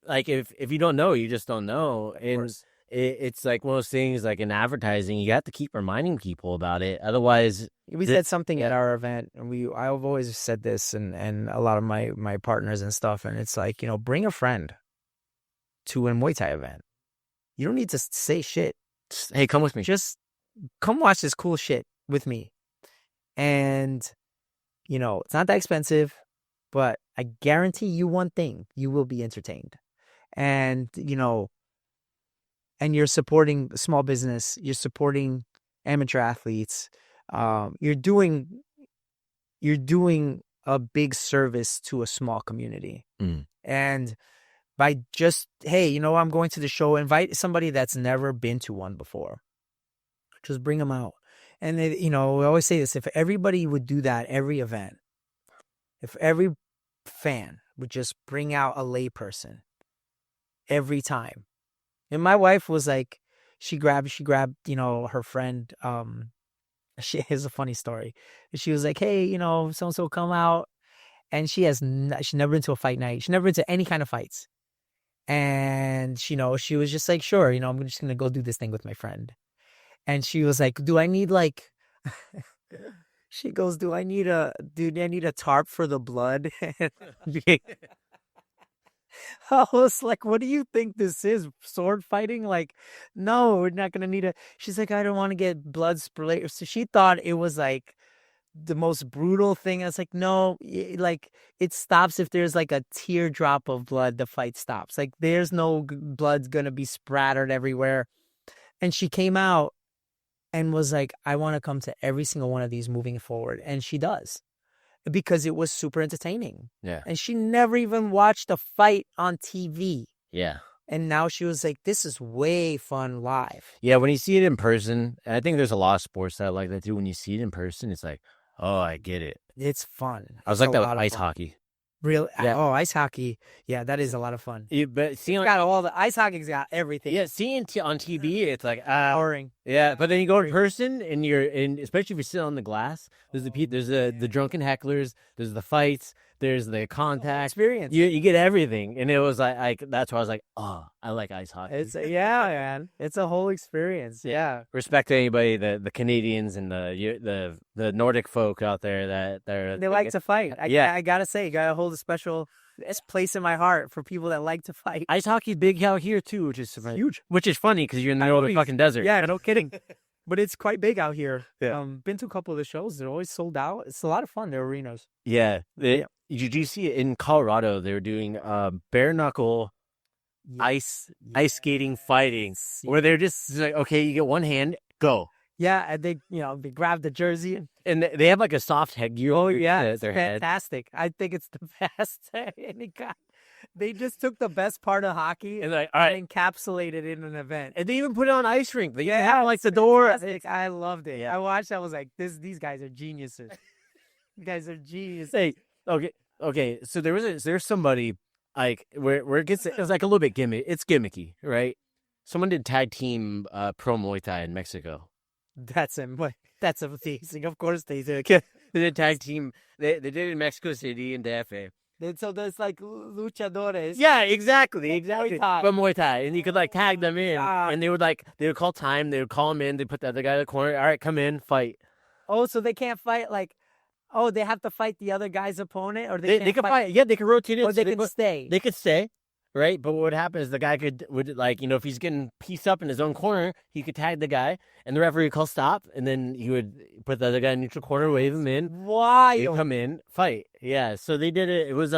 like, if you don't know, you just don't know. And it's like one of those things, like in advertising, you have to keep reminding people about it. Otherwise, we said something at our event, and I've always said this, and a lot of my partners and stuff, and it's like, bring a friend to a Muay Thai event. You don't need to say shit. Hey, come with me. Just come watch this cool shit with me. And, it's not that expensive, but I guarantee you one thing, you will be entertained. And, and you're supporting small business, you're supporting amateur athletes. You're doing a big service to a small community. And by just, hey, I'm going to the show, invite somebody that's never been to one before. Just bring them out. And, we always say this, if everybody would do that every event, if every fan would just bring out a layperson every time. And my wife was like, she grabbed, her friend, here's a funny story. She was like, hey, so-and-so come out. And she's never been to a fight night. She's never been to any kind of fights. And, she was just like, sure, I'm just going to go do this thing with my friend. And she was like, do I need she goes, do I need a tarp for the blood? I was like, what do you think this is? Sword fighting? Like, no, we're not going to need a... She's like, I don't want to get blood spray. So she thought it was like the most brutal thing. I was like, no, like it stops if there's like a teardrop of blood, the fight stops. Like there's no blood's going to be splattered everywhere. And she came out and was like, I want to come to every single one of these moving forward. And she does. Because it was super entertaining. Yeah. And she never even watched a fight on TV. Yeah. And now she was like, this is way fun live. Yeah, when you see it in person, and I think there's a lot of sports that are like that too. When you see it in person, it's like, oh, I get it. It's fun. I was It's like a that with lot of ice fun. hockey. Really? Yeah. Oh, ice hockey. Yeah, that is a lot of fun. But seeing It's got all the ice hockey's got everything. yeah, seeing on TV, it's like Boring. yeah. But then you go in person, and especially if you're sitting on the glass. There's the drunken hecklers. There's the fights. There's the contact. Experience. You get everything, and it was like that's why I was like, oh, I like ice hockey. It's yeah, man. It's a whole experience. Yeah. Respect to anybody, the Canadians and the Nordic folk out there that They like to fight. Yeah. I gotta say, you gotta hold a special place in my heart for people that like to fight. Ice hockey's big out here too, which is Huge. Which is funny because you're in the middle of the fucking desert. Yeah, no kidding. But it's quite big out here. Yeah. Been to a couple of the shows. They're always sold out. It's a lot of fun. Their arenas. Yeah. Did you see it in Colorado? They were doing bare knuckle ice skating fighting, where they're just like, okay, you get one hand, go. Yeah, and they they grab the jersey And they have like a soft headgear. Oh yeah, their it's head. fantastic. I think it's the best. And they just took the best part of hockey And like, all right, and encapsulated it in an event. and they even put it on ice rink. They have like the door. I loved it. Yeah. I watched. I was like, these guys are geniuses. You guys are geniuses. Say okay. So there's somebody like where it was like a little bit gimmick. It's gimmicky, right? Someone did tag team pro Muay Thai in Mexico. That's that's amazing. Of course they do. They did tag team. They did it in Mexico City and DF. So there's like luchadores. Yeah, exactly. Muay Thai. From Muay Thai, and you could like tag them in, Ah. and they would call time. They would call them in. They put the other guy in the corner. All right, come in, fight. Oh, so they can't fight like. Oh, they have to fight the other guy's opponent, or They can't could fight. Yeah, they could rotate it. or so they can stay. They could stay, right? But what would happen is the guy would like, if he's getting pieced up in his own corner, he could tag the guy, and the referee would call stop, and then he would put the other guy in neutral corner, wave him in. Why? They come in, fight. Yeah, so they did it. It was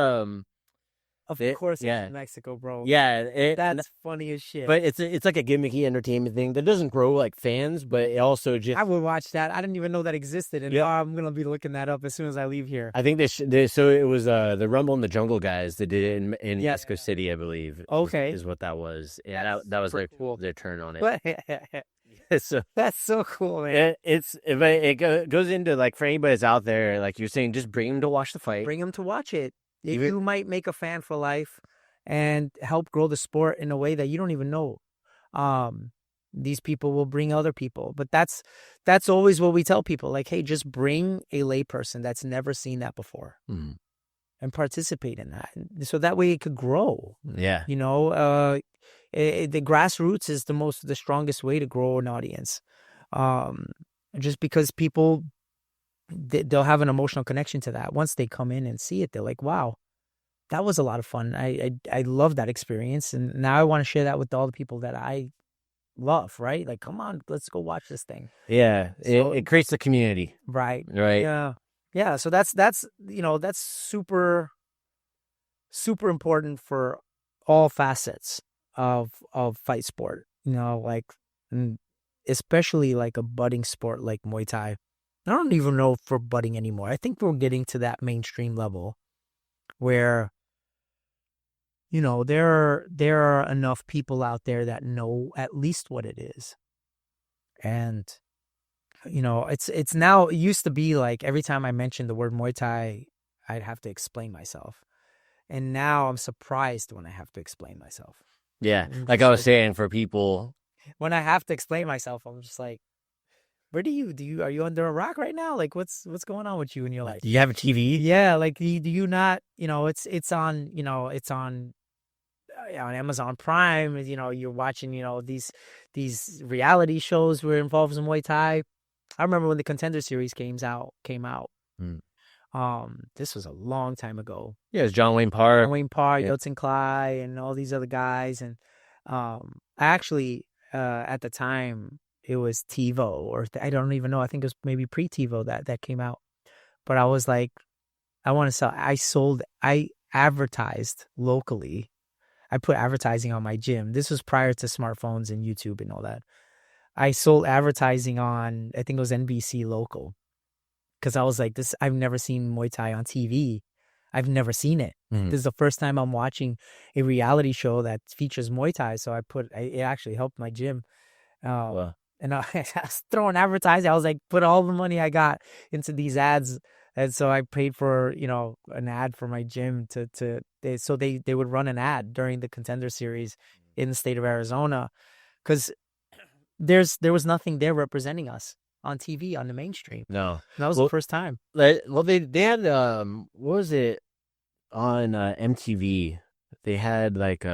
Of It- course, yeah. it's in Mexico, bro. yeah, That's funny as shit. but it's like a gimmicky entertainment thing that doesn't grow like fans, but it also just. I would watch that. I didn't even know that existed, and Yeah. I'm gonna be looking that up as soon as I leave here. I think so it was the Rumble in the Jungle guys that did it in Yeah. Mexico City, I believe. Okay. is what that was. Yeah, That's that was pretty cool. their turn on it. But So that's so cool, man. it goes into like for anybody that's out there, like you're saying, just bring them to watch the fight. Bring them to watch it. Even- You might make a fan for life and help grow the sport in a way that you don't even know. These people will bring other people, but that's always what we tell people. Like, hey, just bring a layperson that's never seen that before Mhm. and participate in that, so that way it could grow. Yeah, The grassroots is the strongest way to grow an audience. Just because people they'll have an emotional connection to that. Once they come in and see it, they're like, wow, that was a lot of fun. I love that experience. And now I want to share that with all the people that I love, right? Like, come on, let's go watch this thing. yeah. So- It creates the community, Right. right? Yeah. Yeah. So that's super, super important for all facets of fight sport, and especially like a budding sport like Muay Thai. I don't even know if we're budding anymore. I think we're getting to that mainstream level where, there are enough people out there that know at least what it is. And, it's now, it used to be like every time I mentioned the word Muay Thai, I'd have to explain myself. And now I'm surprised when I have to explain myself. Yeah, like I was saying, for people, When I have to explain myself, I'm just like, where are you under a rock right now? Like, what's going on with you in your life? do you have a TV? Yeah, like do you not? It's on Amazon Prime. You're watching these reality shows where it involves Muay Thai. I remember when the Contender Series came out. Mm. This was a long time ago. Yeah, it's John Wayne Parr. Wayne Parr, Yeah. Yotzen Clay, and all these other guys. And I actually, at the time, it was TiVo, or I don't even know. I think it was maybe pre-TiVo that came out. But I was like, I advertised locally. I put advertising on my gym. This was prior to smartphones and YouTube and all that. I sold advertising on, I think it was NBC local. Because I was like, I've never seen Muay Thai on TV. I've never seen it. Mhm. This is the first time I'm watching a reality show that features Muay Thai. So it actually helped my gym. Well, And I was throwing advertising. I was like, put all the money I got into these ads. And so I paid for, an ad for my gym so they would run an ad during the Contender Series in the state of Arizona. Because there was nothing there representing us on TV, on the mainstream. no. And that was Well, the first time. they had what was it on MTV? They had like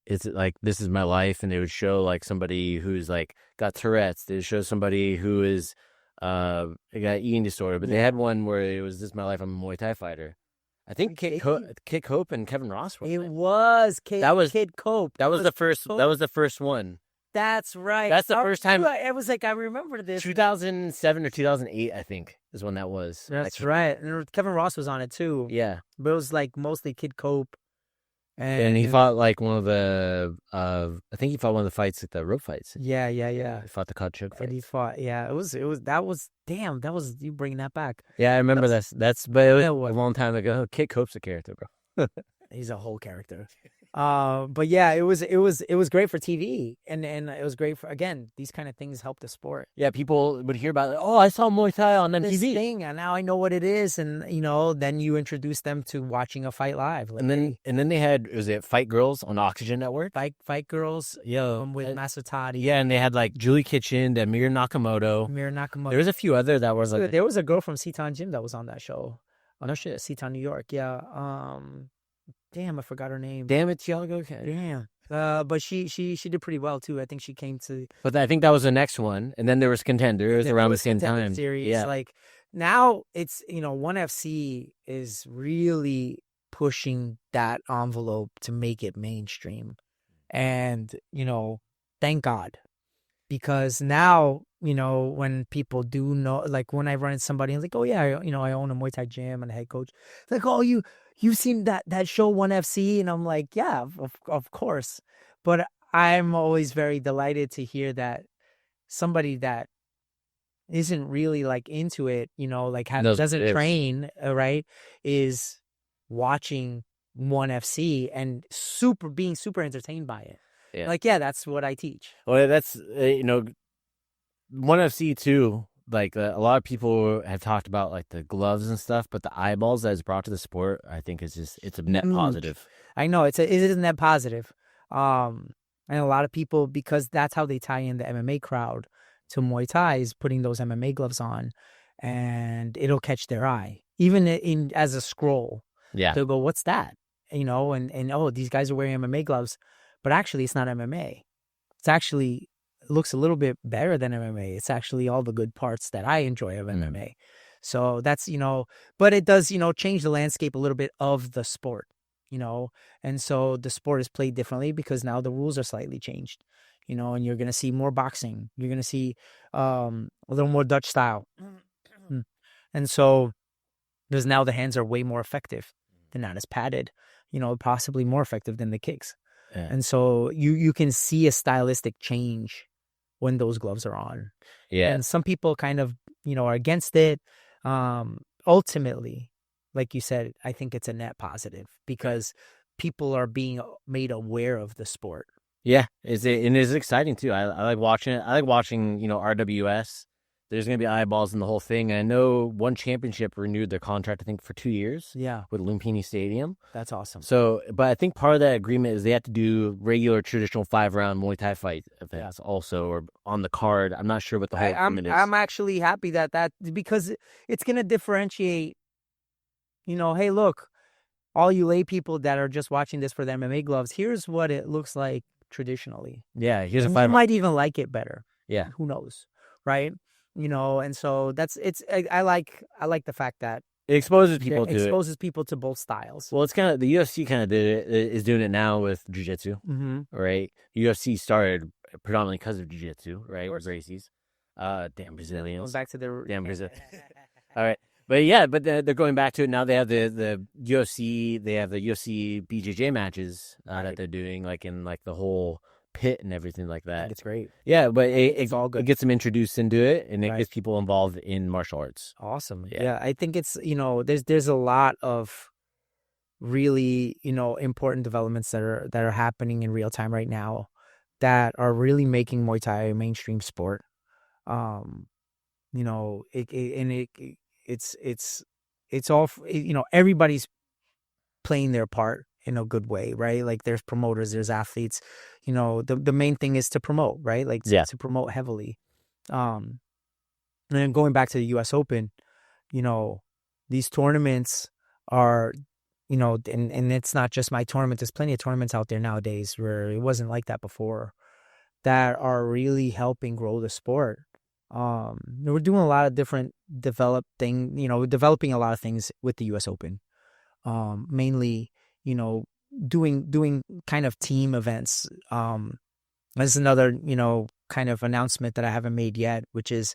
it's like This Is My Life, and they would show like somebody who's like got Tourette's. They would show somebody who is got eating disorder. But they had one where it was This Is My Life. I'm a Muay Thai fighter. I think Kit Cope and Kevin Ross were. It was Kid Cope. That was the first. That was the first one. That's right. That's the first time. I was like, I remember this. 2007 or 2008, I think, is when that was. That's right. And Kevin Ross was on it too. Yeah. But it was like mostly Kid Cope. And he fought like one of the, I think he fought one of the fights, like the rope fights. Yeah. He fought the caught choke fight. And he fought, damn, that was, you bringing that back. Yeah, I remember but it was a long time ago. Kit Cope's a character, bro. He's a whole character. But yeah, it was great for TV, and it was great for, again, these kind of things help the sport. Yeah, people would hear about it. Oh, I saw Muay Thai on MTV. This thing, and now I know what it is, and then you introduce them to watching a fight live. And then they had, was it Fight Girls on Oxygen Network? Fight Girls, with Masatati. Yeah, and they had like Julie Kitchen, Amir Nakamoto. There was a few other that was like. There was a girl from Seton Gym that was on that show. Oh no shit, Seton, New York. Yeah. Damn, I forgot her name. Damn it, Thiago. Damn. But she did pretty well too. I think she came to. But I think that was the next one, and then there was Contenders around the same time. Series. Yeah. Like now, it's ONE FC is really pushing that envelope to make it mainstream, and thank God, because now when people do know, like when I run into somebody and like, oh yeah, I own a Muay Thai gym and a head coach. It's like, oh, you've seen that show ONE FC, and I'm like, yeah, of course. But I'm always very delighted to hear that somebody that isn't really like into it, doesn't train, right, is watching ONE FC and being super entertained by it. Yeah. Like, yeah, that's what I teach. Well, that's ONE FC too. Like a lot of people have talked about like the gloves and stuff, but the eyeballs that is brought to the sport, I think it's a net positive. I know it is a net positive. And a lot of people, because that's how they tie in the MMA crowd to Muay Thai, is putting those MMA gloves on, and it'll catch their eye, even as a scroll. Yeah, they'll go, "What's that?" And oh, these guys are wearing MMA gloves, but actually, it's not MMA. It's actually. Looks a little bit better than MMA. It's actually all the good parts that I enjoy of MMA. So that's, but it does, change the landscape a little bit of the sport, and so the sport is played differently because now the rules are slightly changed, and you're going to see more boxing. You're going to see a little more Dutch style. And so there's now the hands are way more effective. They're not as padded, possibly more effective than the kicks. Yeah. And so you can see a stylistic change when those gloves are on. Yeah. And some people kind of, are against it. Ultimately, like you said, I think it's a net positive because people are being made aware of the sport. Yeah. It is exciting too. I like watching it. I like watching, RWS. There's going to be eyeballs in the whole thing. I know one championship renewed their contract, I think, for 2 years. Yeah. With Lumpini Stadium. That's awesome. So, but I think part of that agreement is they have to do regular traditional 5-round Muay Thai fight events also, or on the card. I'm not sure what the whole agreement is. I'm actually happy that because it's going to differentiate, hey, look, all you lay people that are just watching this for the MMA gloves, here's what it looks like traditionally. Yeah. Here's a 5. You might even like it better. Yeah. Who knows? Right. And so I like the fact that it exposes people people to both styles. Well, it's kind of, the UFC kind of is doing it now with jiu-jitsu, right? UFC started predominantly because of jiu-jitsu, right? Or Gracie's. Damn Brazilians. Going back to their damn Brazil. All right. But yeah, they're going back to it now. They have the UFC, they have the UFC BJJ matches that they're doing, like in like the whole pit and everything like I that. think it's great. Yeah, but It's all good. it gets them introduced into it, and it Right. gets people involved in martial arts. Awesome. Yeah. Yeah, I think it's, there's a lot of really, important developments that are happening in real time right now that are really making Muay Thai a mainstream sport. Um, it's all, everybody's playing their part in a good way, right? Like there's promoters, there's athletes, the main thing is to promote, right? Like to promote heavily. And then going back to the US Open, these tournaments are, and it's not just my tournament. There's plenty of tournaments out there nowadays where it wasn't like that before, that are really helping grow the sport. We're doing a lot of different developing a lot of things with the US Open. Mainly, doing kind of team events. This is another, kind of announcement that I haven't made yet, which is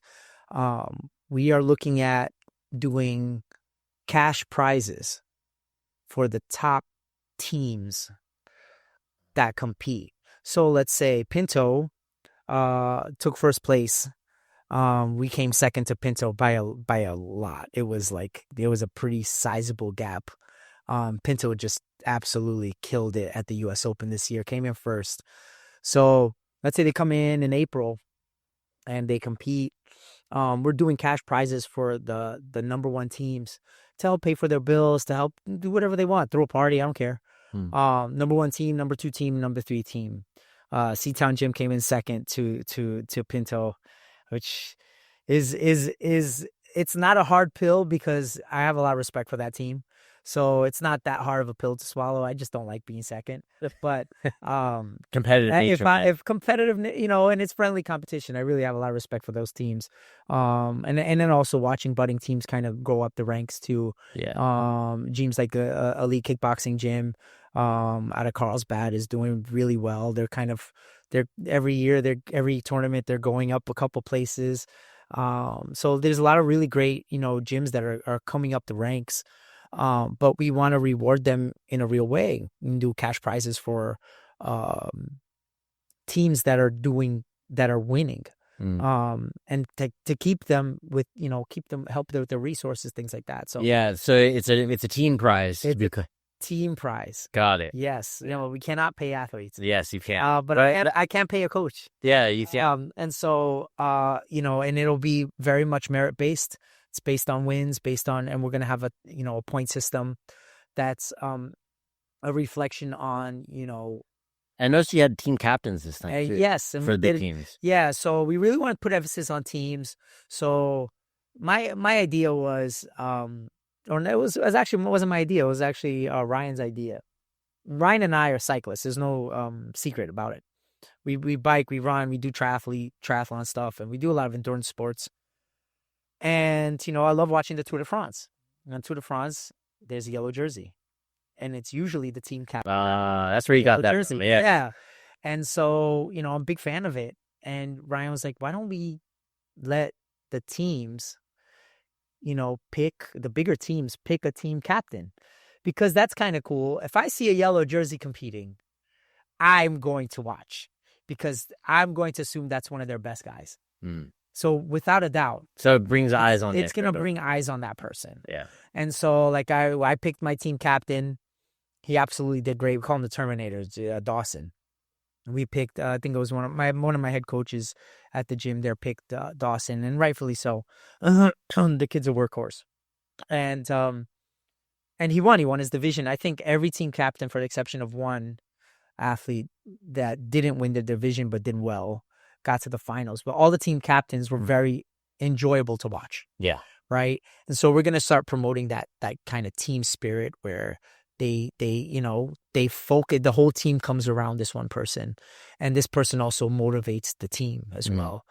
we are looking at doing cash prizes for the top teams that compete. So let's say Pinto took first place. We came second to Pinto by a lot. It was a pretty sizable gap. Pinto just absolutely killed it at the US Open this year, came in first. So let's say they come in April and they compete. We're doing cash prizes for the number one teams to help pay for their bills, to help do whatever they want, throw a party, I don't care. Number one team, number two team, number three team. Seatown Gym came in second to Pinto, which is it's not a hard pill because I have a lot of respect for that team. So it's not that hard of a pill to swallow. I just don't like being second. But competitive nature. If competitive, and it's friendly competition, I really have a lot of respect for those teams. And then also watching budding teams kind of go up the ranks too. Yeah. Gyms like Elite Kickboxing Gym out of Carlsbad is doing really well. They're every tournament they're going up a couple places. So there's a lot of really great gyms that are coming up the ranks. But we want to reward them in a real way and do cash prizes for teams that are winning. And to keep them with help with their resources, things like that. So yeah, so it's a team prize. Team prize. Got it. Yes, we cannot pay athletes. Yes, you can. But I can't pay a coach. Yeah, you can. And so and it'll be very much merit based. It's based on wins, and we're gonna have a point system that's a reflection on I noticed you had team captains this time too. Yes, for the teams. Yeah, so we really want to put emphasis on teams. So my idea was, it wasn't my idea. It was actually Ryan's idea. Ryan and I are cyclists. There's no secret about it. We bike, we run, we do triathlon stuff, and we do a lot of endurance sports. And, I love watching the Tour de France. And on Tour de France, there's a yellow jersey. And it's usually the team captain. That's where you got that jersey. From. Yeah. And so, I'm a big fan of it. And Ryan was like, why don't we let the teams, pick the bigger teams, pick a team captain? Because that's kind of cool. If I see a yellow jersey competing, I'm going to watch because I'm going to assume that's one of their best guys. So without a doubt. So it brings eyes on it's going to bring eyes on that person. Yeah. And so I picked my team captain. He absolutely did great. We call him the Terminator, Dawson. And we picked, I think it was one of my head coaches at the gym there picked Dawson, and rightfully so. The kid's a workhorse. And he won his division. I think every team captain, for the exception of one athlete that didn't win the division but did well, got to the finals. But all the team captains were very enjoyable to watch. Yeah. Right. And so we're going to start promoting that kind of team spirit where they focus, the whole team comes around this one person, and this person also motivates the team as well.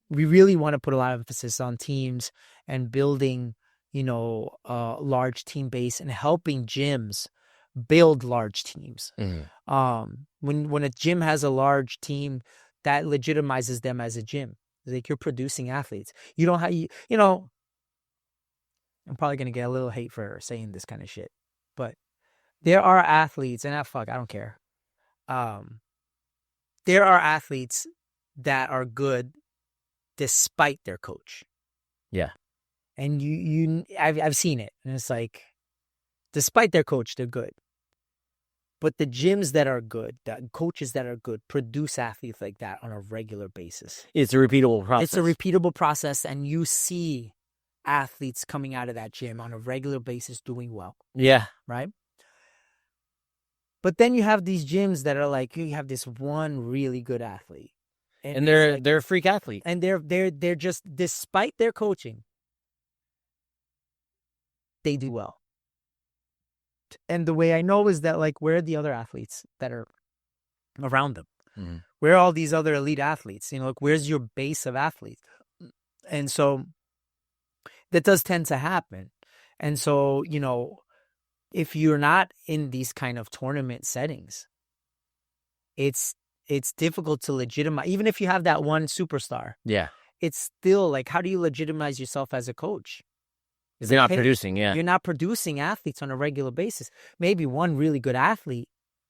We really want to put a lot of emphasis on teams and building, a large team base and helping gyms build large teams. When a gym has a large team, that legitimizes them as a gym. Like, you're producing athletes. You don't have, I'm probably going to get a little hate for saying this kind of shit, but there are athletes, and I don't care. there are athletes that are good despite their coach. Yeah. And I've seen it, and it's like, despite their coach, they're good. But the gyms that are good, the coaches that are good, produce athletes like that on a regular basis. It's a repeatable process. It's a repeatable process, and you see athletes coming out of that gym on a regular basis doing well. Yeah. Right? But then you have these gyms that are like, you have this one really good athlete. And they're a freak athlete. And they're just, despite their coaching, they do well. And the way I know is that, like, where are the other athletes that are around them? Mm-hmm. Where are all these other elite athletes? You know, like, where's your base of athletes? And so that does tend to happen. And so, you know, if you're not in these kind of tournament settings, it's difficult to legitimize. Even if you have that one superstar, Yeah, it's still like, how do you legitimize yourself as a coach? because they're not producing. Yeah, you're not producing athletes on a regular basis. Maybe one really good athlete,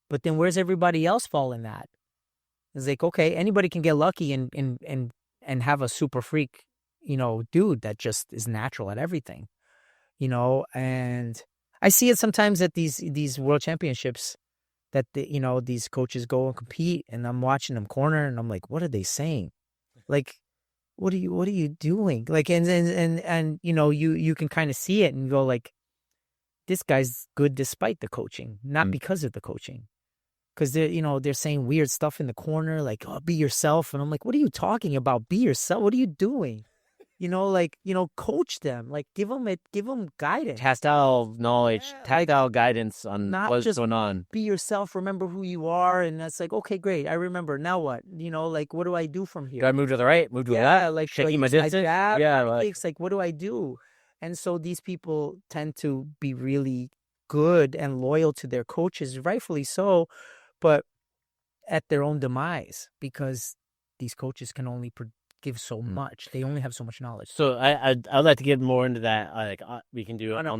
but then where's everybody else fall in that? It's like, okay, anybody can get lucky and have a super freak, you know, dude that just is natural at everything, you know. And I see it sometimes at these world championships that you know, these coaches go and compete, and I'm watching them corner, and I'm like, what are they saying? Like, what are you doing? Like, and you know, you can kind of see it and go like, this guy's good despite the coaching, not because of the coaching. Because they're saying weird stuff in the corner, like, oh, be yourself. And I'm like, what are you talking about? Be yourself. What are you doing? You know, like, you know, coach them, like, give them guidance. Tactile knowledge, tactile guidance on what's just going on. Be yourself. Remember who you are. And that's like, okay, great. I remember. Now what? You know, like, what do I do from here? Do I move to the right? Move to the left? Like, shaking my distance? It's like, what do I do? And so these people tend to be really good and loyal to their coaches, rightfully so, but at their own demise, because these coaches can only give so much. They only have so much knowledge. So I'd like to get more into that. Like we can do on our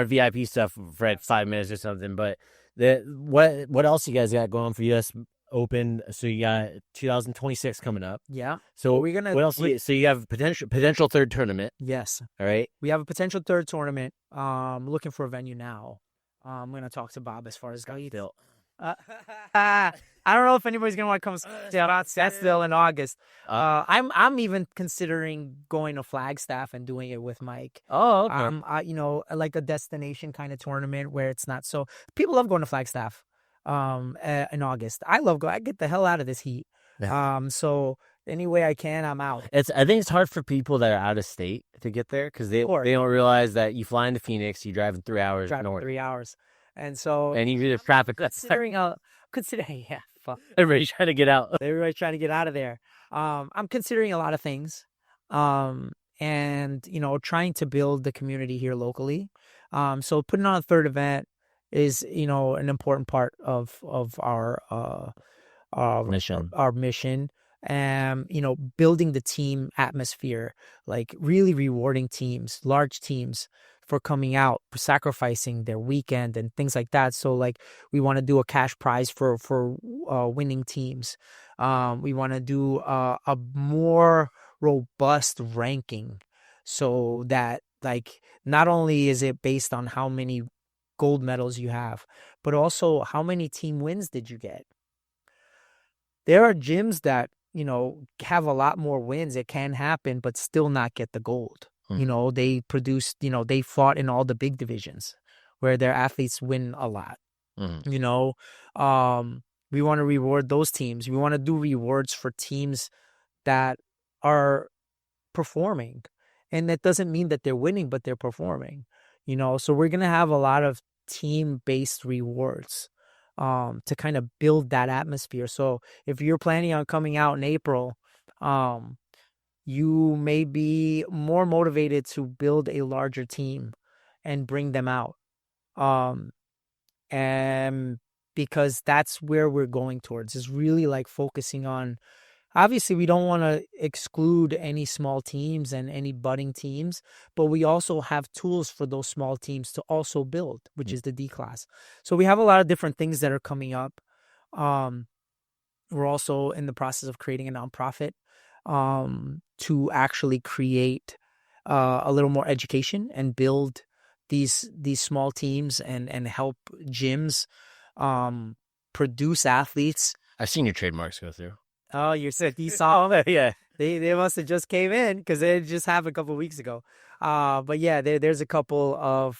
VIP stuff for 5 minutes or something. But what else you guys got going for US Open? So you got 2026 coming up. Yeah. So what else? So you have potential third tournament. Yes. All right. We have a potential third tournament. Looking for a venue now. I'm gonna talk to Bob as far as still. I don't know if anybody's gonna want to come. That's still in August. I'm even considering going to Flagstaff and doing it with Mike. Oh, okay. You know, like a destination kind of tournament where it's not so. People love going to Flagstaff. In August, I love going. I get the hell out of this heat. Yeah. So any way I can, I'm out. I think it's hard for people that are out of state to get there because they don't realize that you fly into Phoenix, you drive in 3 hours north. 3 hours. And so, and you do the traffic. Considering, fuck. Everybody's trying to get out. Everybody's trying to get out of there. I'm considering a lot of things, and you know, trying to build the community here locally. So putting on a third event is, you know, an important part of our mission. Our mission. You know, building the team atmosphere, like really rewarding teams, large teams, for coming out, for sacrificing their weekend and things like that. So like, we want to do a cash prize for winning teams. We want to do a more robust ranking, so that, like, not only is it based on how many gold medals you have, but also how many team wins did you get. There are gyms that, you know, have a lot more wins. It can happen, but still not get the gold. You know, they produced, you know, they fought in all the big divisions where their athletes win a lot. You know, we want to reward those teams. We want to do rewards for teams that are performing. And that doesn't mean that they're winning, but they're performing, you know. So we're going to have a lot of team-based rewards to kind of build that atmosphere. So if you're planning on coming out in April, you may be more motivated to build a larger team and bring them out. And because that's where we're going towards, is really like focusing on, obviously we don't want to exclude any small teams and any budding teams, but we also have tools for those small teams to also build, which is the D class. So we have a lot of different things that are coming up. We're also in the process of creating a nonprofit to actually create a little more education and build these small teams and help gyms produce athletes. I've seen your trademarks go through. Oh, you said you saw them? Yeah, they must have just came in because they just happened a couple of weeks ago. But yeah, there's a couple of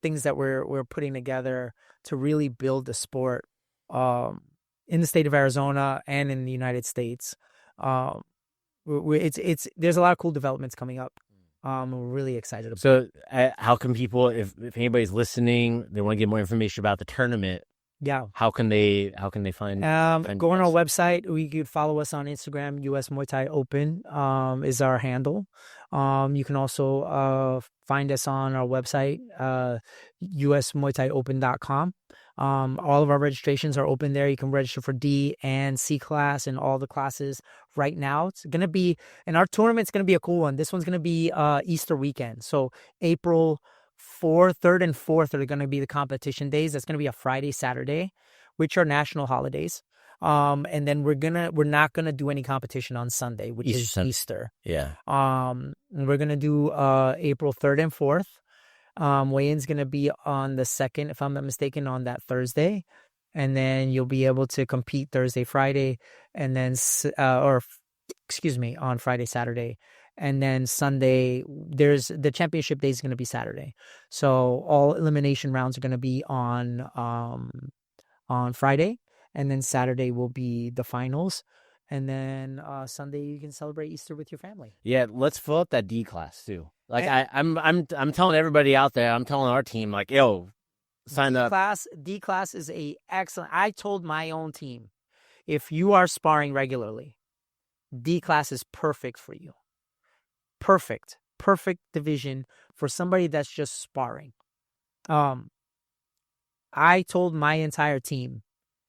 things that we're putting together to really build the sport in the state of Arizona and in the United States. There's a lot of cool developments coming up. We're really excited about. So, how can people, if anybody's listening, they want to get more information about the tournament? Yeah. How can they find? Go on our website. You could follow us on Instagram. US Muay Thai Open is our handle. You can also find us on our website, usmuaythaiopen.com. All of our registrations are open there. You can register for D and C class and all the classes right now. It's going to be, and our tournament's going to be a cool one. This one's going to be Easter weekend. So April 4th, 3rd, and 4th are going to be the competition days. That's going to be a Friday, Saturday, which are national holidays. And then we're not gonna do any competition on Sunday, which is Easter. Yeah. And we're gonna do April 3rd and 4th. Weigh-in's gonna be on the 2nd, if I'm not mistaken, on that Thursday, and then you'll be able to compete Thursday, Friday, and then on Friday, Saturday. And then Sunday, there's the championship day is going to be Saturday. So all elimination rounds are going to be on Friday, and then Saturday will be the finals, and then Sunday you can celebrate Easter with your family. Yeah, let's fill up that D class too. Like I'm telling everybody out there, I'm telling our team, like, yo, sign up. D class is a excellent. I told my own team, if you are sparring regularly, D class is perfect for you. Perfect division for somebody that's just sparring. I told my entire team,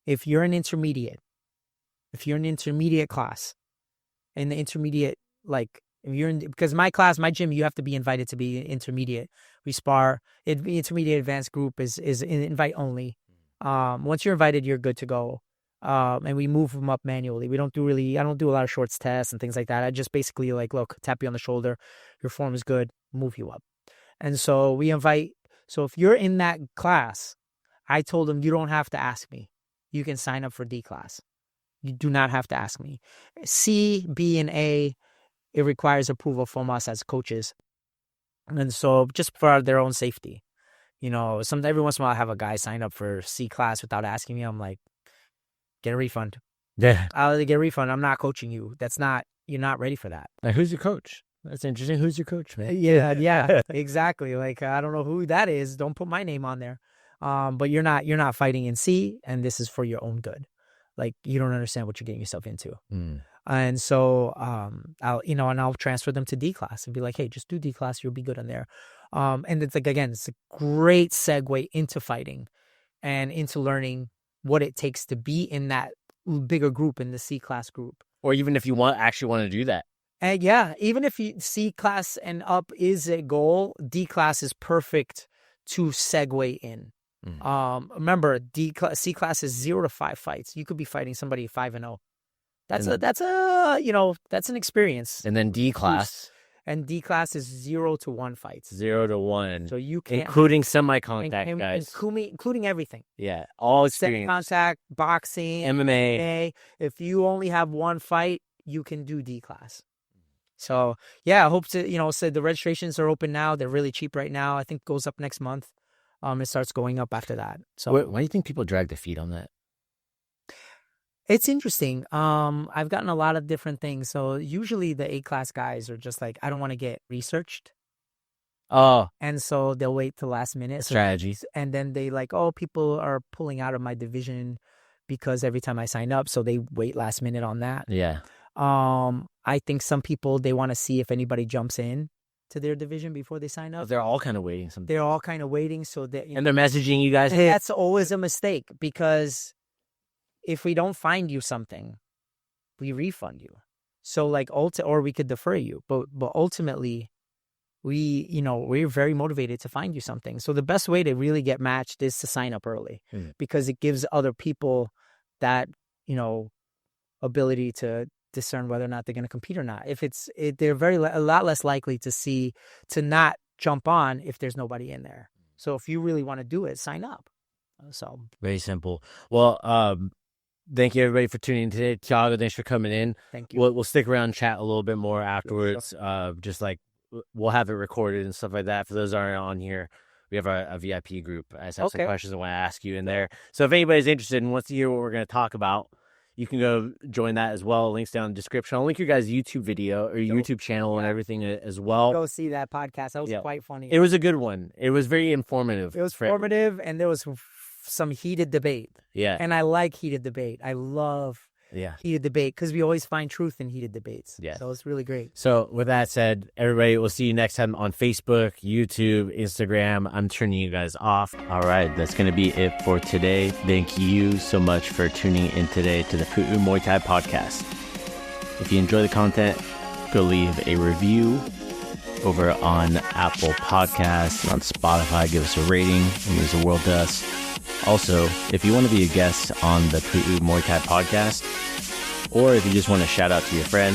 if you're an intermediate class, and the intermediate, like, if you're in, because my class, my gym, you have to be invited to be intermediate. We spar. Intermediate advanced group is invite only. Once you're invited, you're good to go. And we move them up manually. I don't do a lot of shorts tests and things like that. I just basically, like, look, tap you on the shoulder. Your form is good. Move you up. And so we invite. So if you're in that class, I told them, you don't have to ask me. You can sign up for D class. You do not have to ask me. C, B, and A, it requires approval from us as coaches. And so just for their own safety, every once in a while I have a guy sign up for C class without asking me. I'm like, get a refund. Yeah. I'll get a refund. I'm not coaching you. You're not ready for that. Now, who's your coach? That's interesting. Who's your coach, man? Yeah, exactly. Like, I don't know who that is. Don't put my name on there. But you're not fighting in C, and this is for your own good. Like, you don't understand what you're getting yourself into. And so, I'll transfer them to D class and be like, hey, just do D class. You'll be good in there. And it's like, again, it's a great segue into fighting and into learning what it takes to be in that bigger group, in the C class group. Or even if you actually want to do that. And yeah, even if C class and up is a goal, D class is perfect to segue in. Remember, C class is 0 to 5 fights. You could be fighting somebody 5-0. That's an experience. And then D class. And D class is 0 to 1 fights. 0 to 1. So you can't, including semi-contact guys. Including everything. Yeah, all experience. Contact, boxing, MMA. If you only have 1 fight, you can do D class. So yeah, I hope to, so the registrations are open now. They're really cheap right now. I think it goes up next month. It starts going up after that. So why do you think people drag their feet on that? It's interesting. I've gotten a lot of different things. So usually the A-class guys are just like, I don't want to get researched. Oh. And so they'll wait till last minute. Strategies. And then they like, people are pulling out of my division because every time I sign up. So they wait last minute on that. Yeah. I think some people, they want to see if anybody jumps in to their division before they sign up. They're all kind of waiting. They're all kind of waiting. So that, and they're messaging you guys. Hey, that's always a mistake, because if we don't find you something, we refund you. So like, or we could defer you, but ultimately, we're very motivated to find you something. So the best way to really get matched is to sign up early because it gives other people that, ability to discern whether or not they're going to compete or not. They're a lot less likely to not jump on if there's nobody in there. So if you really want to do it, sign up. So very simple. Well, thank you everybody for tuning in today. Thiago, thanks for coming in. Thank you. We'll stick around and chat a little bit more afterwards. Just like we'll have it recorded and stuff like that. For those that aren't on here, we have a VIP group. I just have some questions I want to ask you in there. So if anybody's interested and wants to hear what we're going to talk about, you can go join that as well. Links down in the description. I'll link your guys' YouTube video or YouTube channel and everything as well. Go see that podcast. That was quite funny. It was a good one. It was very informative. It was informative, and there was some heated debate. Yeah. And I like heated debate. I love heated debate because we always find truth in heated debates. Yeah. So it's really great. So with that said, everybody, we'll see you next time on Facebook, YouTube, Instagram. I'm turning you guys off. All right. That's going to be it for today. Thank you so much for tuning in today to the Pu'u Muay Thai podcast. If you enjoy the content, go leave a review over on Apple Podcasts and on Spotify. Give us a rating. It means the world to us. Also, if you want to be a guest on the Pu'u Muay Thai podcast, or if you just want to shout out to your friend,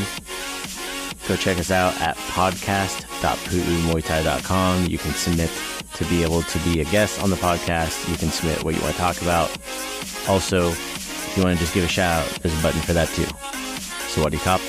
go check us out at podcast.pu'umuaythai.com. You can submit to be able to be a guest on the podcast. You can submit what you want to talk about. Also, if you want to just give a shout out, there's a button for that too. Sawadee Kop.